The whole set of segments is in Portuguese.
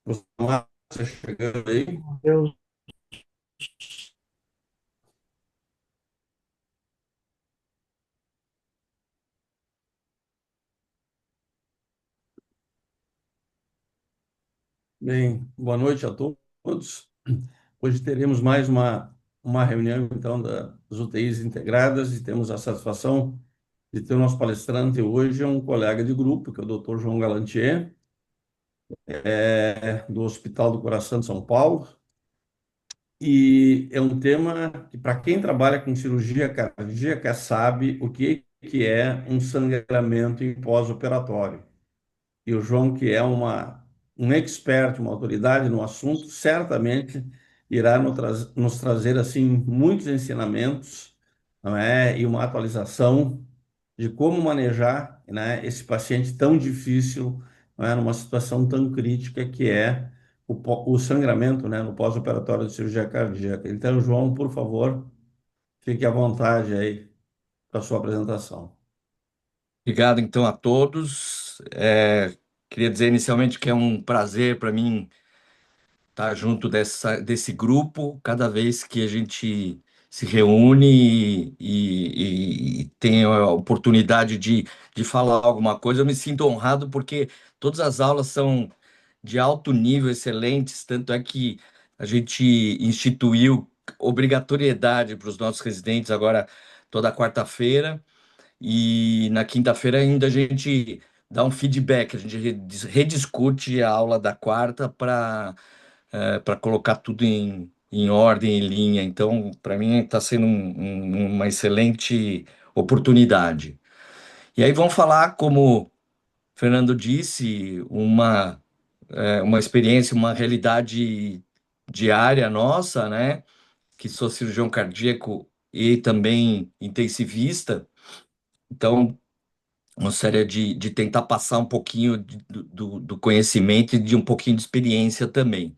Você chegando aí. Eu, Bem, boa noite a todos. Hoje teremos mais uma reunião, então, das UTIs integradas e temos a satisfação de ter o nosso palestrante hoje, um colega de grupo, que é o Dr. João Galantier, do Hospital do Coração de São Paulo. E é um tema que, para quem trabalha com cirurgia cardíaca, sabe que é um sangramento em pós-operatório. E o João, que é um expert, uma autoridade no assunto, certamente irá nos trazer assim muitos ensinamentos, não é? E uma atualização de como manejar, né, esse paciente tão difícil, não é? Numa situação tão crítica que é o sangramento, né, no pós-operatório de cirurgia cardíaca. Então, João, por favor, fique à vontade aí para a sua apresentação. Obrigado, então, a todos. Queria dizer inicialmente que é um prazer para mim estar junto desse grupo, cada vez que a gente se reúne e tem a oportunidade de falar alguma coisa. Eu me sinto honrado porque todas as aulas são de alto nível, excelentes, tanto é que a gente instituiu obrigatoriedade para os nossos residentes agora toda quarta-feira. E na quinta-feira ainda a gente dá um feedback, a gente rediscute a aula da quarta para colocar tudo em ordem, em linha. Então, para mim está sendo uma excelente oportunidade. E aí vamos falar, como o Fernando disse, uma experiência, uma realidade diária nossa, né? Que sou cirurgião cardíaco e também intensivista. Então, uma série de tentar passar um pouquinho do conhecimento e de um pouquinho de experiência também.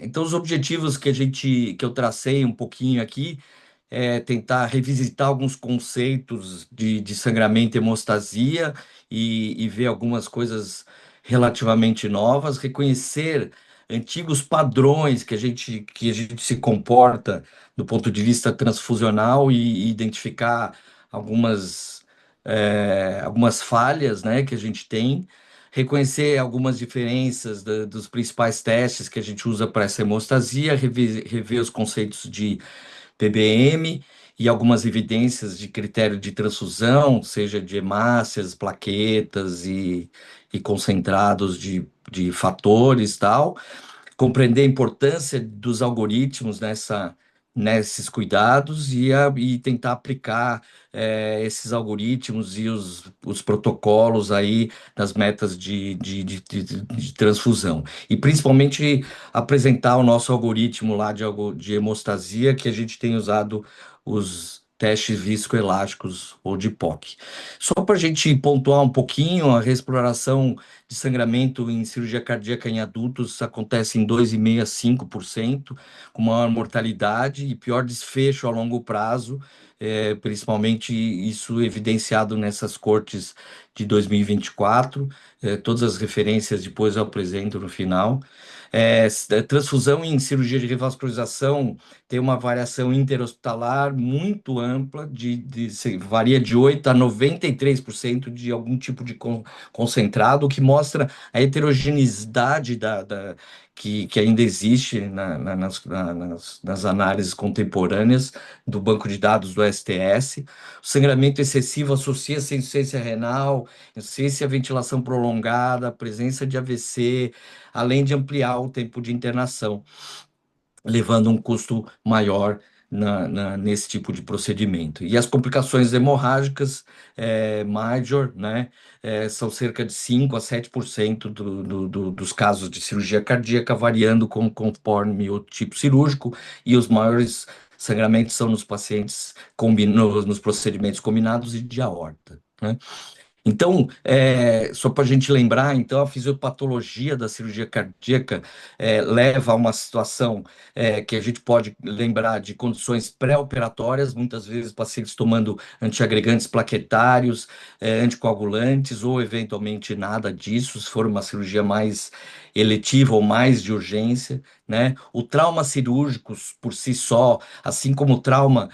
Então, os objetivos que eu tracei um pouquinho aqui é tentar revisitar alguns conceitos de sangramento e hemostasia e ver algumas coisas relativamente novas, reconhecer antigos padrões que a gente se comporta do ponto de vista transfusional e identificar algumas, algumas falhas, né, que a gente tem. Reconhecer algumas diferenças dos principais testes que a gente usa para essa hemostasia, rever os conceitos de PBM e algumas evidências de critério de transfusão, seja de hemácias, plaquetas e concentrados de fatores tal, compreender a importância dos algoritmos nesses cuidados e tentar aplicar esses algoritmos e os protocolos aí das metas de transfusão. E principalmente apresentar o nosso algoritmo lá de hemostasia, que a gente tem usado os testes viscoelásticos ou de POC. Só para a gente pontuar um pouquinho, a reexploração de sangramento em cirurgia cardíaca em adultos acontece em 2,5% a 5%, com maior mortalidade e pior desfecho a longo prazo, principalmente isso evidenciado nessas cortes de 2024. Todas as referências depois eu apresento no final. Transfusão em cirurgia de revascularização tem uma variação interhospitalar muito ampla, varia de 8 a 93% de algum tipo de concentrado, o que mostra a heterogeneidade que ainda existe nas análises contemporâneas do banco de dados do STS. O sangramento excessivo associa-se à insuficiência renal, insuficiência à ventilação prolongada, presença de AVC, além de ampliar o tempo de internação, levando um custo maior nesse tipo de procedimento. E as complicações hemorrágicas major, né, são cerca de 5 a 7% dos casos de cirurgia cardíaca, variando conforme o tipo cirúrgico, e os maiores sangramentos são nos pacientes nos procedimentos combinados e de aorta, né? Então, só para a gente lembrar, então, a fisiopatologia da cirurgia cardíaca leva a uma situação que a gente pode lembrar de condições pré-operatórias, muitas vezes pacientes tomando antiagregantes plaquetários, anticoagulantes, ou eventualmente nada disso, se for uma cirurgia mais eletiva ou mais de urgência, né? O trauma cirúrgico por si só, assim como o trauma,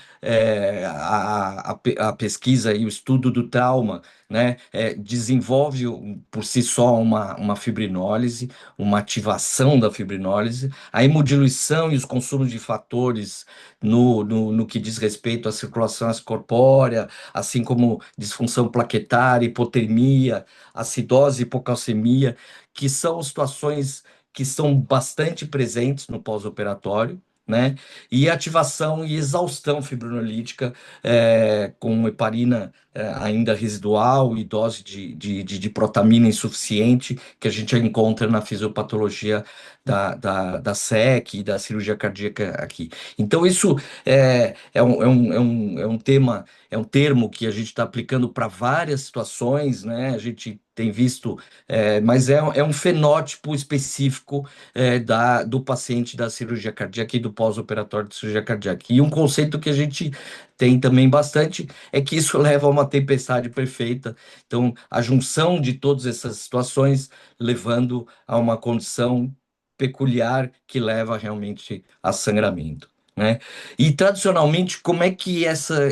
a pesquisa e o estudo do trauma, né, desenvolve por si só uma fibrinólise, uma ativação da fibrinólise, a hemodiluição e os consumos de fatores no que diz respeito à circulação excorpórea, assim como disfunção plaquetária, hipotermia, acidose, hipocalcemia, que são situações que são bastante presentes no pós-operatório, né? E ativação e exaustão fibrinolítica com heparina ainda residual e dose de protamina insuficiente que a gente encontra na fisiopatologia da SEC e da cirurgia cardíaca aqui. Então, isso é um tema, é um termo que a gente está aplicando para várias situações, né? A gente tem visto, mas é um fenótipo específico do paciente da cirurgia cardíaca e do pós-operatório de cirurgia cardíaca. E um conceito que a gente tem também bastante é que isso leva a uma tempestade perfeita. Então, a junção de todas essas situações levando a uma condição peculiar que leva realmente a sangramento, né? E tradicionalmente, como é que essa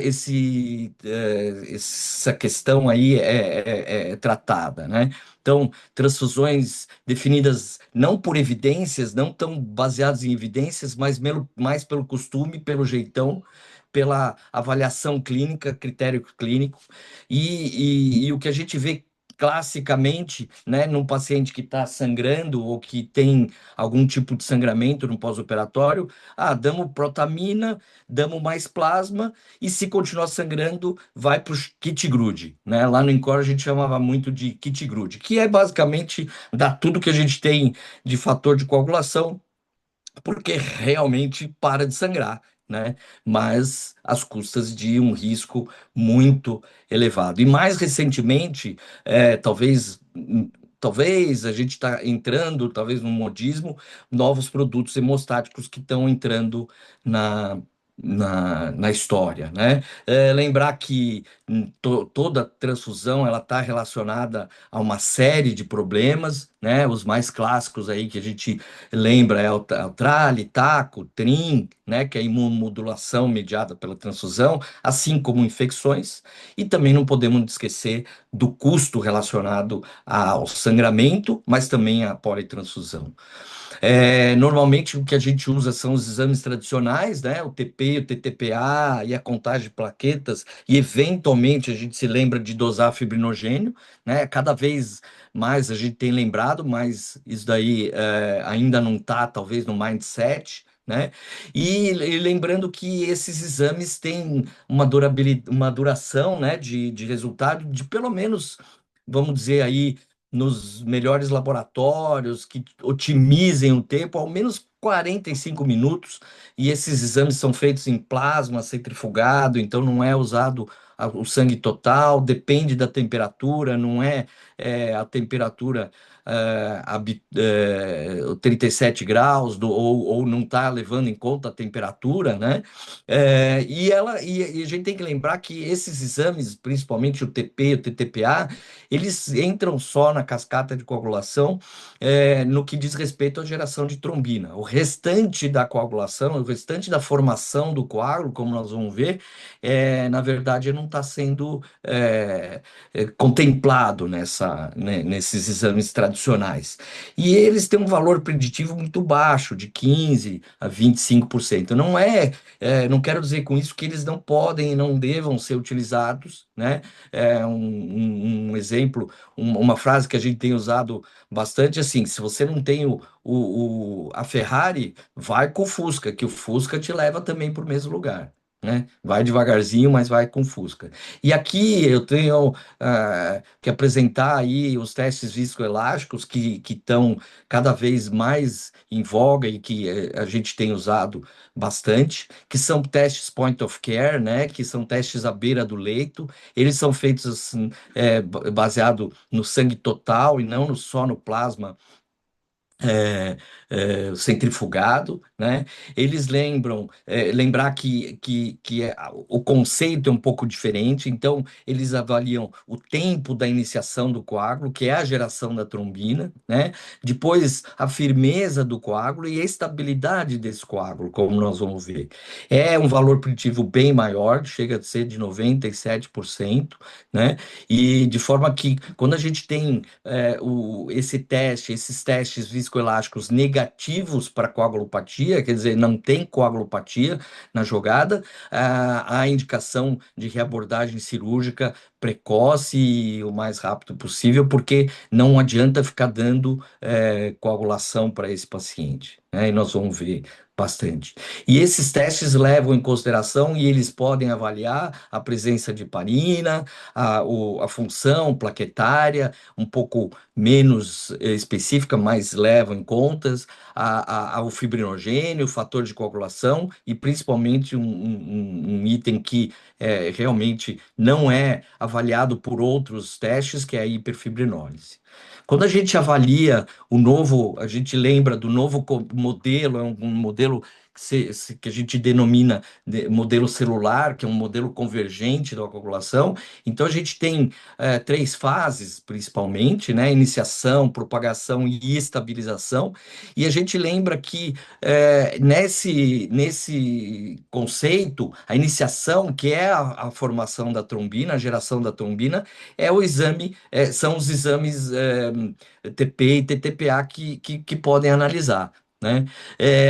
questão aí é tratada, né? Então, transfusões definidas não por evidências, não tão baseadas em evidências, mas mais pelo costume, pelo jeitão, pela avaliação clínica, critério clínico, e o que a gente vê classicamente, né, num paciente que está sangrando ou que tem algum tipo de sangramento no pós-operatório, damos protamina, damos mais plasma, e se continuar sangrando, vai para o kit grude, né? Lá no INCOR a gente chamava muito de kit grude, que é basicamente dar tudo que a gente tem de fator de coagulação, porque realmente para de sangrar, né? Mas às custas de um risco muito elevado. E mais recentemente, talvez a gente está entrando, talvez no modismo, novos produtos hemostáticos que estão entrando na, na história, né? Lembrar que toda transfusão ela está relacionada a uma série de problemas, né? Os mais clássicos aí que a gente lembra é o trale, taco, trim, né, que é a imunomodulação mediada pela transfusão, assim como infecções, e também não podemos esquecer do custo relacionado ao sangramento, mas também à politransfusão. Normalmente o que a gente usa são os exames tradicionais, né? O TP, o TTPA e a contagem de plaquetas, e eventualmente a gente se lembra de dosar fibrinogênio, né? Cada vez mais a gente tem lembrado, mas isso daí ainda não está, talvez, no mindset. Né? E lembrando que esses exames têm uma durabilidade, uma duração, né, de resultado de pelo menos, vamos dizer aí, nos melhores laboratórios, que otimizem o tempo, ao menos 45 minutos, e esses exames são feitos em plasma centrifugado, então não é usado o sangue total, depende da temperatura, não a temperatura 37 graus, ou não está levando em conta a temperatura, né? E a gente tem que lembrar que esses exames, principalmente o TP, o TTPA, eles entram só na cascata de coagulação no que diz respeito à geração de trombina. O restante da coagulação, o restante da formação do coágulo, como nós vamos ver, na verdade não está sendo contemplado nesses exames tradicionais. E eles têm um valor preditivo muito baixo, de 15 a 25%. Não quero dizer com isso que eles não podem e não devam ser utilizados, né? Um exemplo, uma frase que a gente tem usado bastante assim: se você não tem a Ferrari, vai com o Fusca, que o Fusca te leva também para o mesmo lugar. né? Vai devagarzinho, mas vai com Fusca. E aqui eu tenho que apresentar aí os testes viscoelásticos que estão cada vez mais em voga e que a gente tem usado bastante, que são testes point of care, né? Que são testes à beira do leito. Eles são feitos assim, baseado no sangue total e não só no plasma é, centrifugado, né? Eles lembrar o conceito é um pouco diferente, então eles avaliam o tempo da iniciação do coágulo, que é a geração da trombina, né? Depois a firmeza do coágulo e a estabilidade desse coágulo, como nós vamos ver. É um valor preditivo bem maior, chega a ser de 97%, né? E de forma que quando a gente tem esses testes viscoelásticos negativos para coagulopatia, quer dizer, não tem coagulopatia na jogada, a indicação de reabordagem cirúrgica precoce e o mais rápido possível, porque não adianta ficar dando coagulação para esse paciente, né? E nós vamos ver bastante. E esses testes levam em consideração e eles podem avaliar a presença de heparina, a função plaquetária, um pouco menos específica, mas levam em contas o fibrinogênio, o fator de coagulação e principalmente um item que realmente não é avaliado por outros testes, que é a hiperfibrinólise. Quando a gente avalia a gente lembra do novo modelo, é um modelo que a gente denomina de modelo celular, que é um modelo convergente da coagulação. Então, a gente tem três fases, principalmente, né? Iniciação, propagação e estabilização. E a gente lembra que nesse conceito, a iniciação, que é a formação da trombina, a geração da trombina, são os exames TP e TTPA que podem analisar. Né?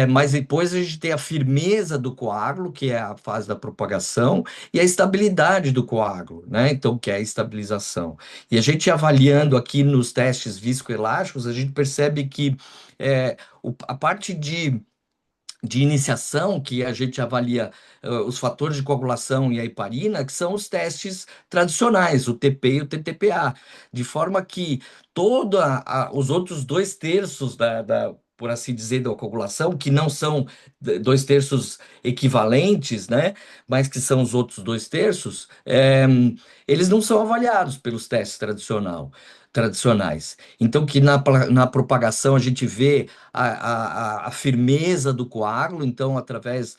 Mas depois a gente tem a firmeza do coágulo, que é a fase da propagação, e a estabilidade do coágulo, né? Então, que é a estabilização. E a gente avaliando aqui nos testes viscoelásticos, a gente percebe que a parte de iniciação, que a gente avalia os fatores de coagulação e a heparina, que são os testes tradicionais, o TP e o TTPA, de forma que os outros dois terços por assim dizer, da coagulação, que não são dois terços equivalentes, né, mas que são os outros dois terços, eles não são avaliados pelos testes tradicionais. Então, que na propagação a gente vê a firmeza do coágulo, então, através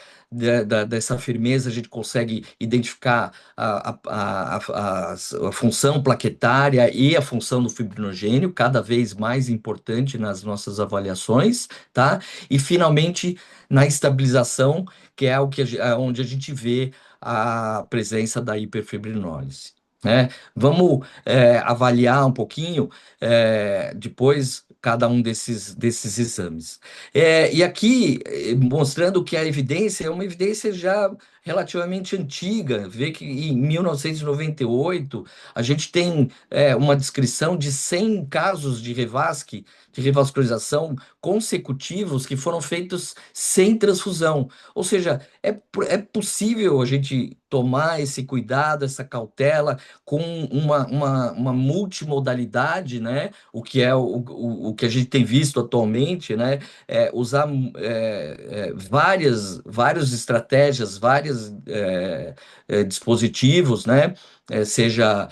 dessa firmeza, a gente consegue identificar a função plaquetária e a função do fibrinogênio, cada vez mais importante nas nossas avaliações, tá? E, finalmente, na estabilização, que é onde a gente vê a presença da hiperfibrinólise. Né? Vamos avaliar um pouquinho depois cada um desses exames. E aqui, mostrando que a evidência é uma evidência já relativamente antiga, vê que em 1998 a gente tem uma descrição de 100 casos de revascularização consecutivos que foram feitos sem transfusão. Ou seja, é possível a gente tomar esse cuidado, essa cautela, com uma multimodalidade, né? O que é o que a gente tem visto atualmente, né? Usar várias estratégias, vários dispositivos, né? Seja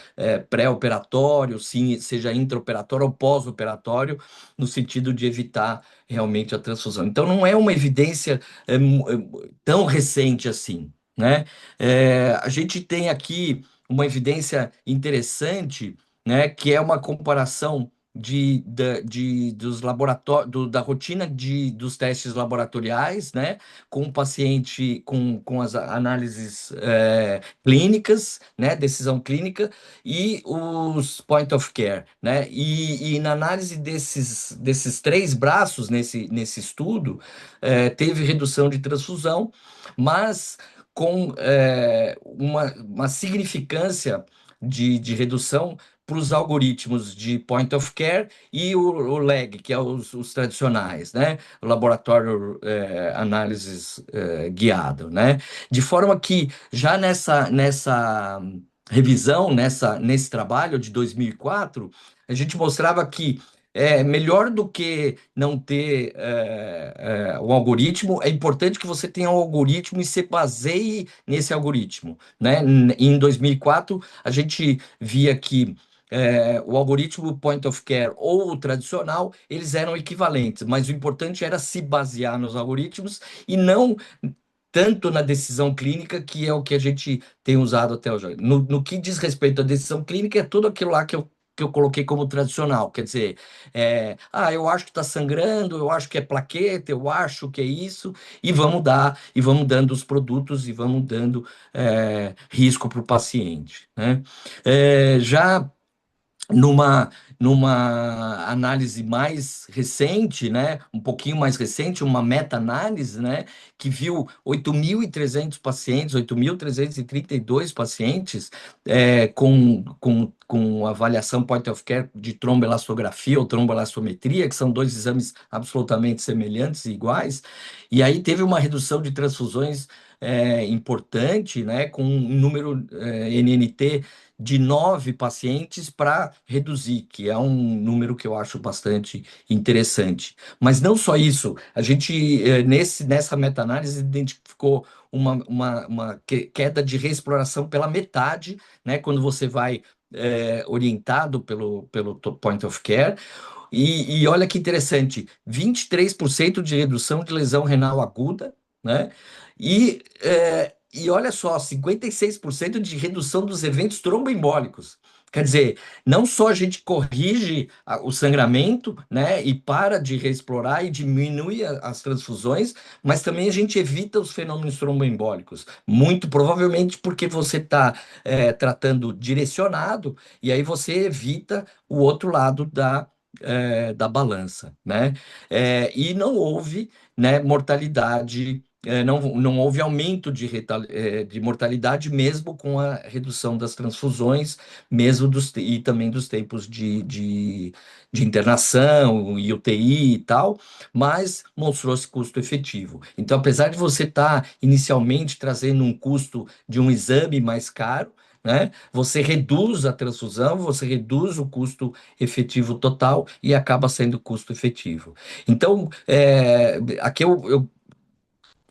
pré-operatório, sim, seja intraoperatório ou pós-operatório, no sentido de evitar realmente a transfusão. Então, não é uma evidência tão recente assim, né? A gente tem aqui uma evidência interessante, né, que é uma comparação dos laboratórios, da rotina dos testes laboratoriais, né, com o paciente, com as análises clínicas, né, decisão clínica, e os point of care, né, e na análise desses três braços nesse estudo, teve redução de transfusão, mas com uma significância de redução para os algoritmos de point of care e o lag, que é os tradicionais, né? O laboratório análises guiado, né? De forma que já nessa revisão, nesse trabalho de 2004, a gente mostrava que melhor do que não ter o algoritmo, é importante que você tenha um algoritmo e se baseie nesse algoritmo, né? Em 2004, a gente via que o algoritmo point of care ou o tradicional, eles eram equivalentes, mas o importante era se basear nos algoritmos e não tanto na decisão clínica, que é o que a gente tem usado até hoje. No que diz respeito à decisão clínica, é tudo aquilo lá que eu coloquei como tradicional. Quer dizer, eu acho que está sangrando, eu acho que é plaqueta, eu acho que é isso, e vamos dando os produtos e vamos dando risco para o paciente, né? Já numa, numa análise mais recente, né, um pouquinho mais recente, uma meta-análise, né, que viu 8.300 pacientes, 8.332 pacientes com avaliação point of care de tromboelastografia ou tromboelastometria, que são dois exames absolutamente semelhantes e iguais, e aí teve uma redução de transfusões importante, né, com um número NNT de 9 pacientes para reduzir, que é um número que eu acho bastante interessante. Mas não só isso, a gente, nessa meta-análise, identificou uma queda de reexploração pela metade, né, quando você vai orientado pelo point of care. E olha que interessante, 23% de redução de lesão renal aguda, né? E olha só, 56% de redução dos eventos tromboembólicos. Quer dizer, não só a gente corrige o sangramento, né, e para de reexplorar e diminui as transfusões, mas também a gente evita os fenômenos tromboembólicos. Muito provavelmente porque você está tratando direcionado, e aí você evita o outro lado da balança, né? E não houve, né, mortalidade, não houve aumento de mortalidade mesmo com a redução das transfusões, mesmo e também dos tempos de internação e UTI e tal, mas mostrou-se custo efetivo. Então, apesar de você estar inicialmente trazendo um custo de um exame mais caro, né? Você reduz a transfusão, você reduz o custo efetivo total e acaba sendo custo efetivo. Então, aqui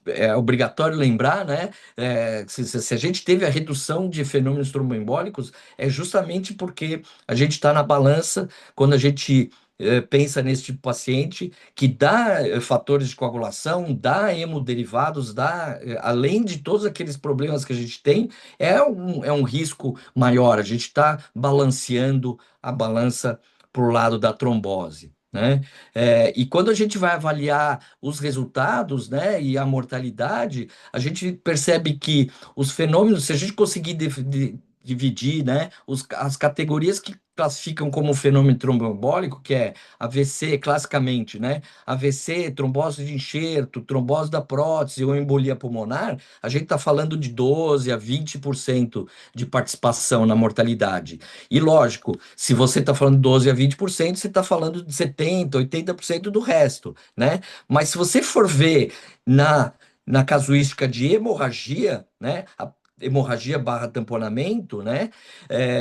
é obrigatório lembrar, né? Se a gente teve a redução de fenômenos tromboembólicos, é justamente porque a gente está na balança quando a gente pensa nesse tipo de paciente que dá fatores de coagulação, dá hemoderivados, além de todos aqueles problemas que a gente tem, é um risco maior. A gente está balanceando a balança para o lado da trombose, né? E quando a gente vai avaliar os resultados, né, e a mortalidade, a gente percebe que os fenômenos, se a gente conseguir dividir, né, as categorias que classificam como fenômeno tromboembólico, que é AVC, classicamente, né, AVC, trombose de enxerto, trombose da prótese ou embolia pulmonar, a gente está falando de 12 a 20% de participação na mortalidade. E lógico, se você está falando de 12 a 20%, você está falando de 70, 80% do resto, né? Mas se você for ver na casuística de hemorragia, né? A hemorragia barra tamponamento, né?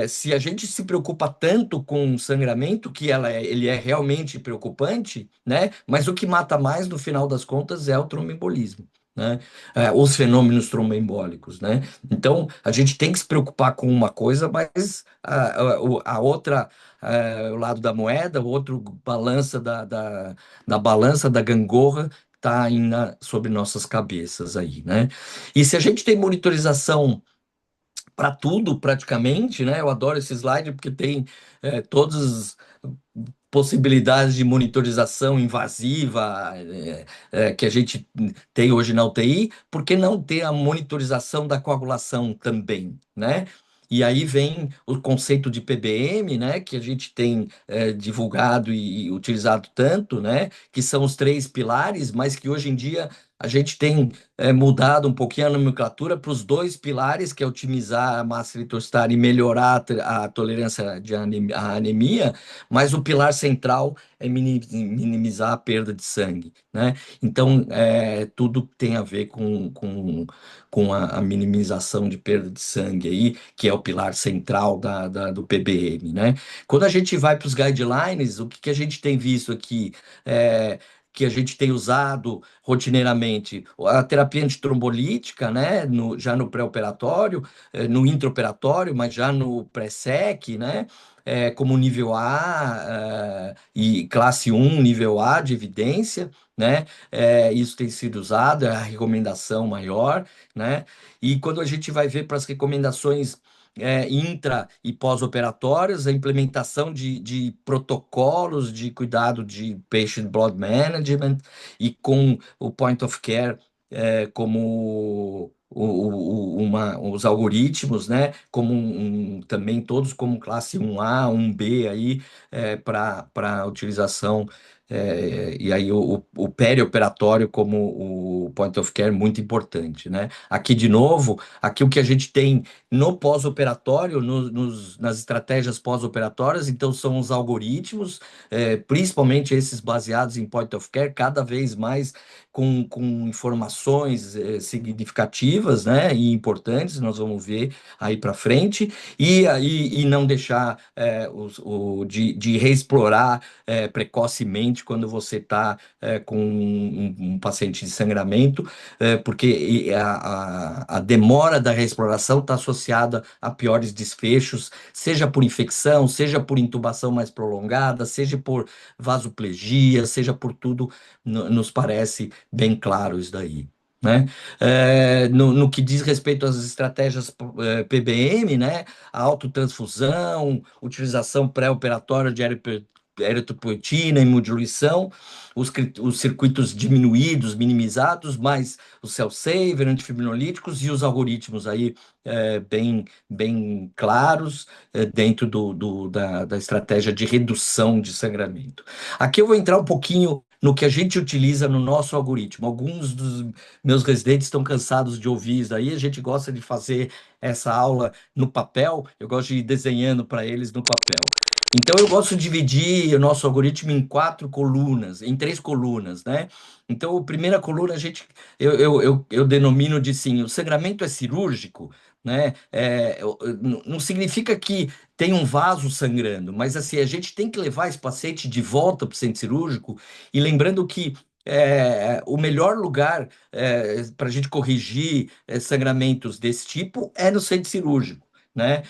Se a gente se preocupa tanto com sangramento, que ele é realmente preocupante, né? Mas o que mata mais, no final das contas, é o tromboembolismo, né? Os fenômenos tromboembólicos, né? Então, a gente tem que se preocupar com uma coisa, mas a outra, o lado da moeda, o outro balança da balança da gangorra está sobre nossas cabeças aí, né? E se a gente tem monitorização para tudo praticamente, né? Eu adoro esse slide porque tem todas as possibilidades de monitorização invasiva que a gente tem hoje na UTI, por que não ter a monitorização da coagulação também, né? E aí vem o conceito de PBM, né, que a gente tem divulgado e utilizado tanto, né, que são os três pilares, mas que hoje em dia a gente tem mudado um pouquinho a nomenclatura para os dois pilares, que é otimizar a massa eritrocitária e melhorar a tolerância à anemia, mas o pilar central é minimizar a perda de sangue, né? Então, tudo tem a ver com a minimização de perda de sangue aí, que é o pilar central do PBM, né? Quando a gente vai para os guidelines, o que a gente tem visto aqui? É, que a gente tem usado rotineiramente, a terapia antitrombolítica, né, já no pré-operatório, no intraoperatório, mas já no pré-sec, né, como nível A, e classe 1, nível A de evidência, né, isso tem sido usado, é a recomendação maior, né, e quando a gente vai ver para as recomendações intra e pós-operatórios, a implementação de protocolos de cuidado de patient blood management e com o point of care como os algoritmos, né, como também todos como classe 1A, 1B aí, para utilização, e aí o perioperatório como o point of care muito importante, né? Aqui de novo, aqui o que a gente tem no pós-operatório, nas estratégias pós-operatórias, então são os algoritmos, principalmente esses baseados em point of care, cada vez mais com informações significativas, né, e importantes, nós vamos ver aí para frente, e não deixar de reexplorar precocemente quando você está com um paciente de sangramento, porque a demora da reexploração está associada a piores desfechos, seja por infecção, seja por intubação mais prolongada, seja por vasoplegia, seja por tudo, nos parece bem claro isso daí. Né? No que diz respeito às estratégias PBM, né? A autotransfusão, utilização pré-operatória de eritropoetina, immunodiluição, os circuitos diminuídos, minimizados, mais os cell saver, antifibrinolíticos e os algoritmos aí bem claros dentro da estratégia de redução de sangramento. Aqui eu vou entrar um pouquinho no que a gente utiliza no nosso algoritmo. Alguns dos meus residentes estão cansados de ouvir isso aí, a gente gosta de fazer essa aula no papel, eu gosto de ir desenhando para eles no papel. Então, eu gosto de dividir o nosso algoritmo em quatro colunas, em três colunas, né? Então, a primeira coluna eu denomino de sim, o sangramento é cirúrgico, né? Não significa que tem um vaso sangrando, mas assim, a gente tem que levar esse paciente de volta para o centro cirúrgico e lembrando que o melhor lugar para a gente corrigir sangramentos desse tipo é no centro cirúrgico. Né?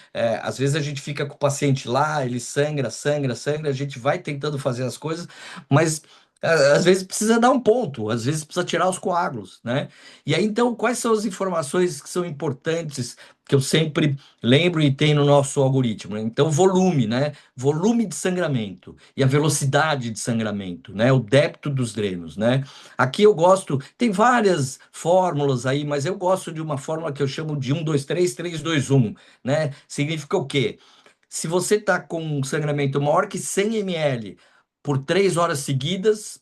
Às vezes a gente fica com o paciente lá, ele sangra, a gente vai tentando fazer as coisas, mas às vezes precisa dar um ponto, às vezes precisa tirar os coágulos, né? E aí então, quais são as informações que são importantes que eu sempre lembro e tem no nosso algoritmo, né? Então, volume, né? Volume de sangramento e a velocidade de sangramento, né? O débito dos drenos, né? Aqui eu gosto, tem várias fórmulas aí, mas eu gosto de uma fórmula que eu chamo de 1, 2, 3, 3, 2, 1, né? Significa o quê? Se você está com um sangramento maior que 100 ml por 3 horas seguidas,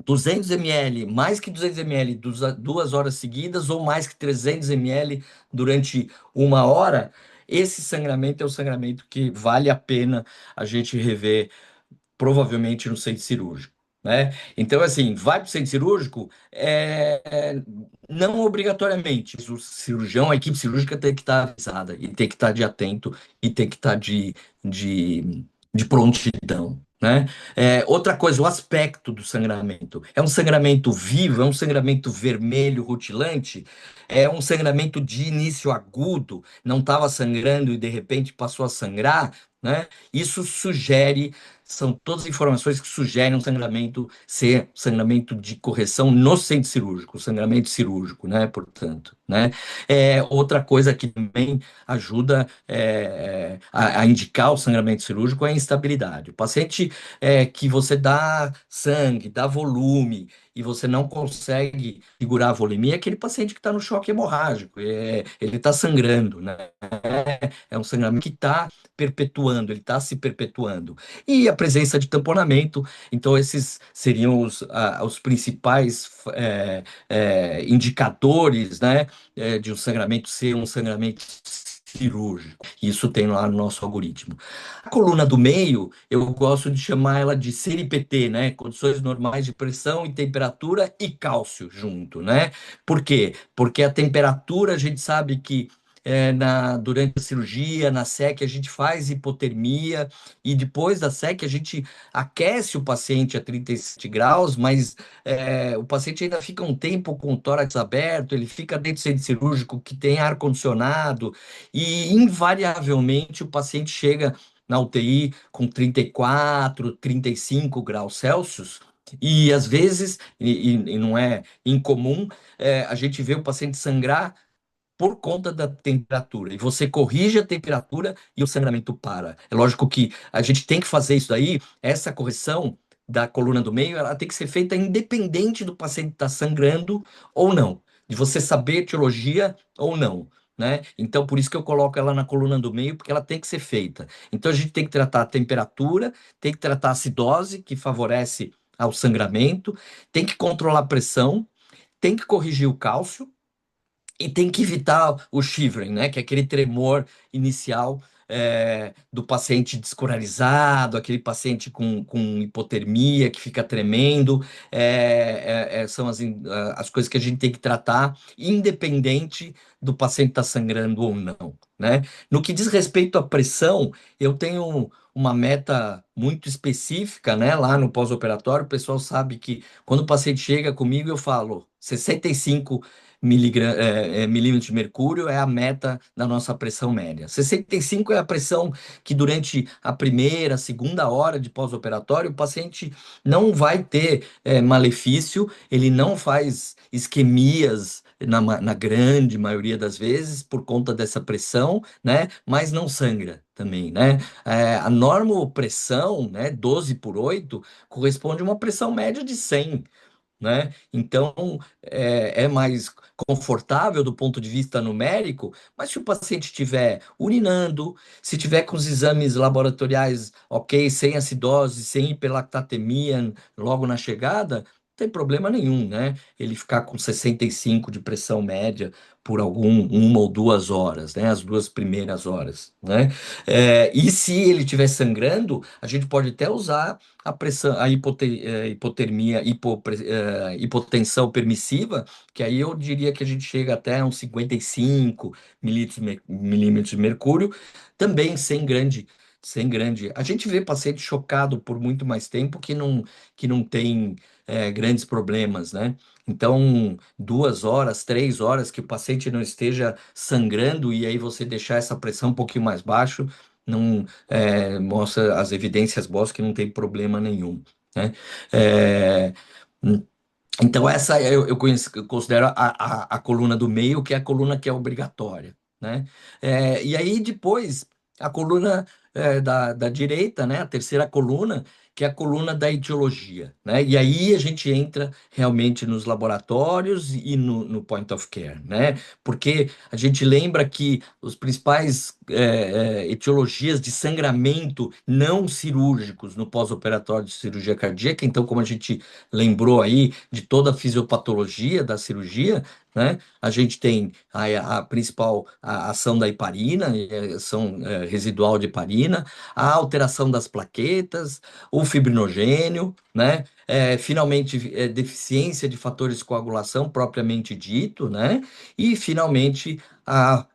200 ml, mais que 200 ml, 2 horas seguidas, ou mais que 300 ml durante 1 hora, esse sangramento é o sangramento que vale a pena a gente rever provavelmente no centro cirúrgico, né? Então, assim, vai para o centro cirúrgico, não obrigatoriamente. O cirurgião, a equipe cirúrgica tem que estar avisada, e tem que estar de atento, e tem que estar de prontidão. Né? Outra coisa, o aspecto do sangramento. É um sangramento vivo, é um sangramento vermelho, rutilante, é um sangramento de início agudo, não estava sangrando e de repente passou a sangrar, né? Isso sugere, são todas informações que sugerem um sangramento ser sangramento de correção no centro cirúrgico, sangramento cirúrgico, né? Portanto, né? Outra coisa que também ajuda a indicar o sangramento cirúrgico é a instabilidade. O paciente que você dá sangue, dá volume, e você não consegue segurar a volemia, é aquele paciente que está no choque hemorrágico, ele está sangrando, né? É um sangramento que está perpetuando, ele está se perpetuando. E a presença de tamponamento. Então, esses seriam os principais indicadores, né, de um sangramento ser um sangramento cirúrgico. Isso tem lá no nosso algoritmo. A coluna do meio, eu gosto de chamar ela de CNPT, né? Condições normais de pressão e temperatura e cálcio junto, né? Por quê? Porque a temperatura, a gente sabe que durante a cirurgia, na SEC, a gente faz hipotermia e depois da SEC a gente aquece o paciente a 37 graus, mas o paciente ainda fica um tempo com o tórax aberto, ele fica dentro do centro cirúrgico que tem ar-condicionado e invariavelmente o paciente chega na UTI com 34, 35 graus Celsius. E às vezes, e não é incomum, a gente vê o paciente sangrar por conta da temperatura. E você corrige a temperatura e o sangramento para. É lógico que a gente tem que fazer isso daí, essa correção da coluna do meio, ela tem que ser feita independente do paciente estar sangrando ou não, de você saber etiologia ou não. Né? Então, por isso que eu coloco ela na coluna do meio, porque ela tem que ser feita. Então, a gente tem que tratar a temperatura, tem que tratar a acidose, que favorece ao sangramento, tem que controlar a pressão, tem que corrigir o cálcio, e tem que evitar o shivering, né? Que é aquele tremor inicial do paciente descoralizado, aquele paciente com hipotermia que fica tremendo. São as coisas que a gente tem que tratar, independente do paciente estar sangrando ou não, né? No que diz respeito à pressão, eu tenho uma meta muito específica, né? Lá no pós-operatório, o pessoal sabe que quando o paciente chega comigo, eu falo 65 milímetros de mercúrio é a meta da nossa pressão média. 65 é a pressão que durante a primeira, segunda hora de pós-operatório o paciente não vai ter malefício, ele não faz isquemias na grande maioria das vezes por conta dessa pressão, né? Mas não sangra também, né? A normopressão, né, 12 por 8, corresponde a uma pressão média de 100, né? Então, é mais confortável do ponto de vista numérico, mas se o paciente estiver urinando, se tiver com os exames laboratoriais ok, sem acidose, sem hiperlactatemia logo na chegada, não tem problema nenhum, né? Ele ficar com 65 de pressão média por uma ou 2 horas, né? As 2 primeiras horas, né? E se ele estiver sangrando, a gente pode até usar a pressão, hipotermia, hipotensão permissiva, que aí eu diria que a gente chega até uns 55 milímetros de mercúrio, também sem grande. A gente vê paciente chocado por muito mais tempo que não tem grandes problemas, né? Então, 2 horas, 3 horas que o paciente não esteja sangrando e aí você deixar essa pressão um pouquinho mais baixo, não mostra as evidências boas que não tem problema nenhum, né? É, então, essa eu considero a coluna do meio, que é a coluna que é obrigatória, né? E aí, depois, a coluna da direita, né? A terceira coluna, que é a coluna da etiologia, né? E aí a gente entra realmente nos laboratórios e no point of care, né? Porque a gente lembra que os principais etiologias de sangramento não cirúrgicos no pós-operatório de cirurgia cardíaca, então, como a gente lembrou aí de toda a fisiopatologia da cirurgia, né? A gente tem a principal ação da heparina, ação residual de heparina, a alteração das plaquetas, o fibrinogênio, né? Finalmente, deficiência de fatores de coagulação propriamente dito, né? E, finalmente, a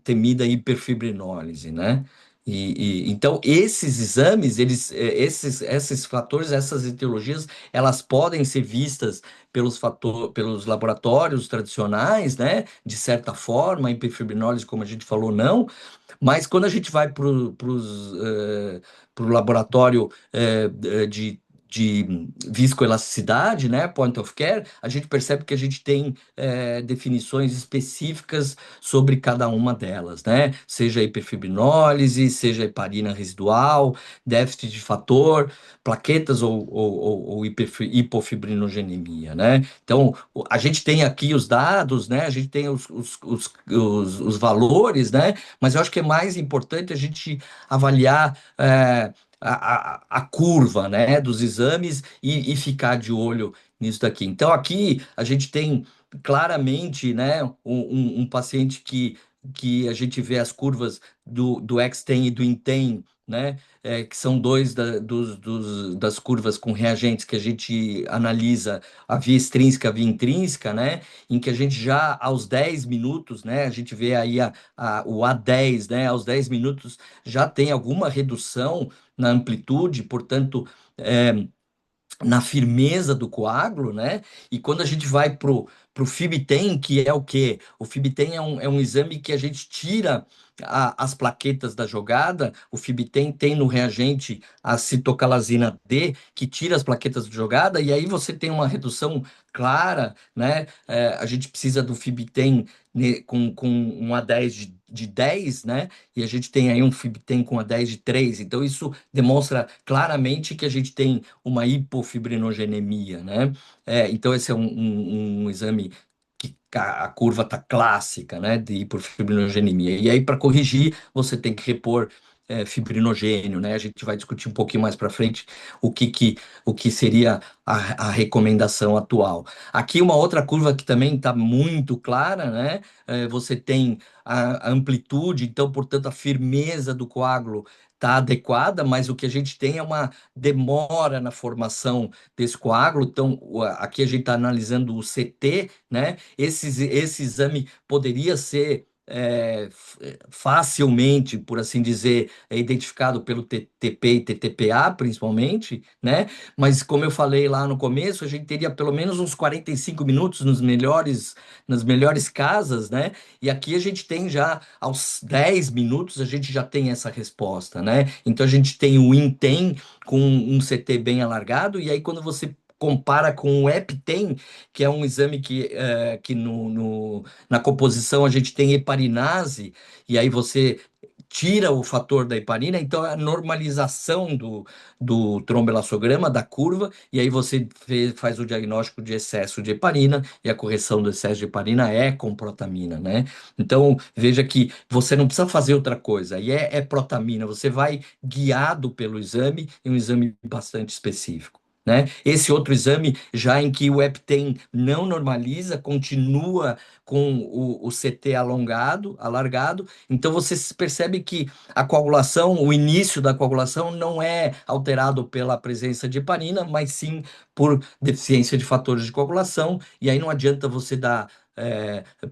temida hiperfibrinólise, né? Então, esses exames, esses fatores, essas etiologias, elas podem ser vistas pelos laboratórios tradicionais, né? De certa forma, a hiperfibrinólise, como a gente falou, não. Mas quando a gente vai para o laboratório de viscoelasticidade, né, point of care, a gente percebe que a gente tem definições específicas sobre cada uma delas, né? Seja hiperfibrinólise, seja heparina residual, déficit de fator, plaquetas ou hipofibrinogenia, né? Então, a gente tem aqui os dados, né? A gente tem os valores, né? Mas eu acho que é mais importante a gente avaliar a curva, né, dos exames e ficar de olho nisso daqui. Então, aqui a gente tem claramente, né, um paciente que a gente vê as curvas do X-TEN e do INTEN, né, que são das curvas com reagentes que a gente analisa a via extrínseca, a via intrínseca, né, em que a gente já aos 10 minutos, né, a gente vê aí o A10, né, aos 10 minutos já tem alguma redução na amplitude, portanto, na firmeza do coágulo, né? E quando a gente vai pro FibTen, que é o quê? O FibTen é um exame que a gente tira as plaquetas da jogada. O FibTen tem no reagente a citocalazina D, que tira as plaquetas da jogada, e aí você tem uma redução clara, né? A gente precisa do FibTen com um A10 de 10, né? E a gente tem aí um FibTen com A10 de 3. Então, isso demonstra claramente que a gente tem uma hipofibrinogenemia, né? Então, esse é um exame que a curva está clássica, né, de hipofibrinogenemia. E aí, para corrigir, você tem que repor fibrinogênio, né? A gente vai discutir um pouquinho mais para frente o o que seria a recomendação atual. Aqui, uma outra curva que também está muito clara, né? Você tem a amplitude, então, portanto, a firmeza do coágulo está adequada, mas o que a gente tem é uma demora na formação desse coágulo. Então, aqui a gente está analisando o CT, né? Esse exame poderia ser facilmente, por assim dizer, identificado pelo TTP e TTPA, principalmente, né? Mas como eu falei lá no começo, a gente teria pelo menos uns 45 minutos nas melhores casas, né? E aqui a gente tem já aos 10 minutos a gente já tem essa resposta, né? Então a gente tem o INTEN com um CT bem alargado, e aí quando você compara com o EPTEN, que é um exame que na composição a gente tem heparinase, e aí você tira o fator da heparina, então é a normalização do tromboelastograma, da curva, e aí você faz o diagnóstico de excesso de heparina, e a correção do excesso de heparina é com protamina, né? Então, veja que você não precisa fazer outra coisa, e é protamina, você vai guiado pelo exame, e um exame bastante específico. Né? Esse outro exame, já em que o EPTEN não normaliza, continua com o CT alargado, então você percebe que a coagulação, o início da coagulação não é alterado pela presença de heparina, mas sim por deficiência de fatores de coagulação, e aí não adianta você dar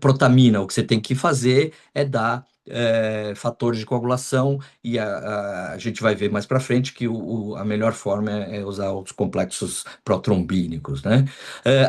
protamina, o que você tem que fazer é dar fatores de coagulação, e a gente vai ver mais para frente que a melhor forma é usar os complexos protrombínicos, né?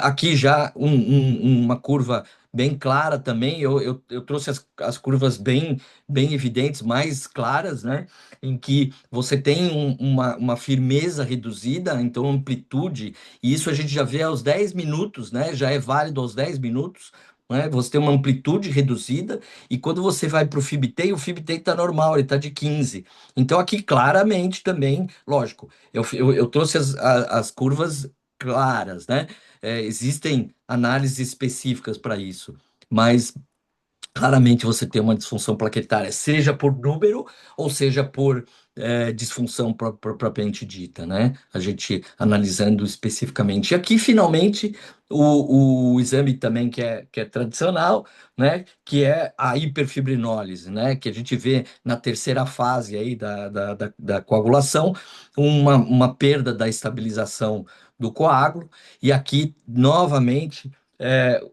Aqui já uma curva bem clara também, eu trouxe as curvas bem evidentes, mais claras, né? Em que você tem uma firmeza reduzida, então amplitude, e isso a gente já vê aos 10 minutos, né? Já é válido aos 10 minutos, né? Você tem uma amplitude reduzida, e quando você vai para o FibTen está normal, ele está de 15. Então, aqui claramente também, lógico, eu trouxe as curvas claras, né? Existem análises específicas para isso, mas claramente você tem uma disfunção plaquetária, seja por número ou seja por disfunção propriamente dita, né? A gente analisando especificamente. E aqui, finalmente, o exame também que é tradicional, né? Que é a hiperfibrinólise, né? Que a gente vê na terceira fase aí da coagulação, uma perda da estabilização do coágulo. E aqui, novamente,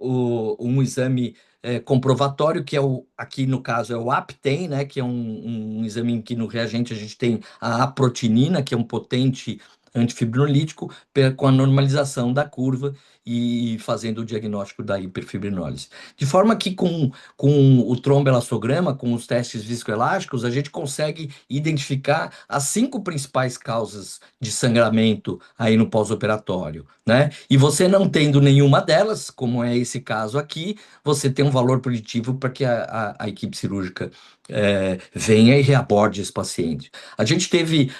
um exame comprovatório, que aqui no caso é o APTEN, né, que é um exame em que no reagente a gente tem a aprotinina, que é um potente antifibrinolítico, com a normalização da curva e fazendo o diagnóstico da hiperfibrinólise. De forma que com o tromboelastograma, com os testes viscoelásticos, a gente consegue identificar as 5 principais causas de sangramento aí no pós-operatório, né? E você não tendo nenhuma delas, como é esse caso aqui, você tem um valor preditivo para que a equipe cirúrgica venha e reaborde esse paciente. A gente teve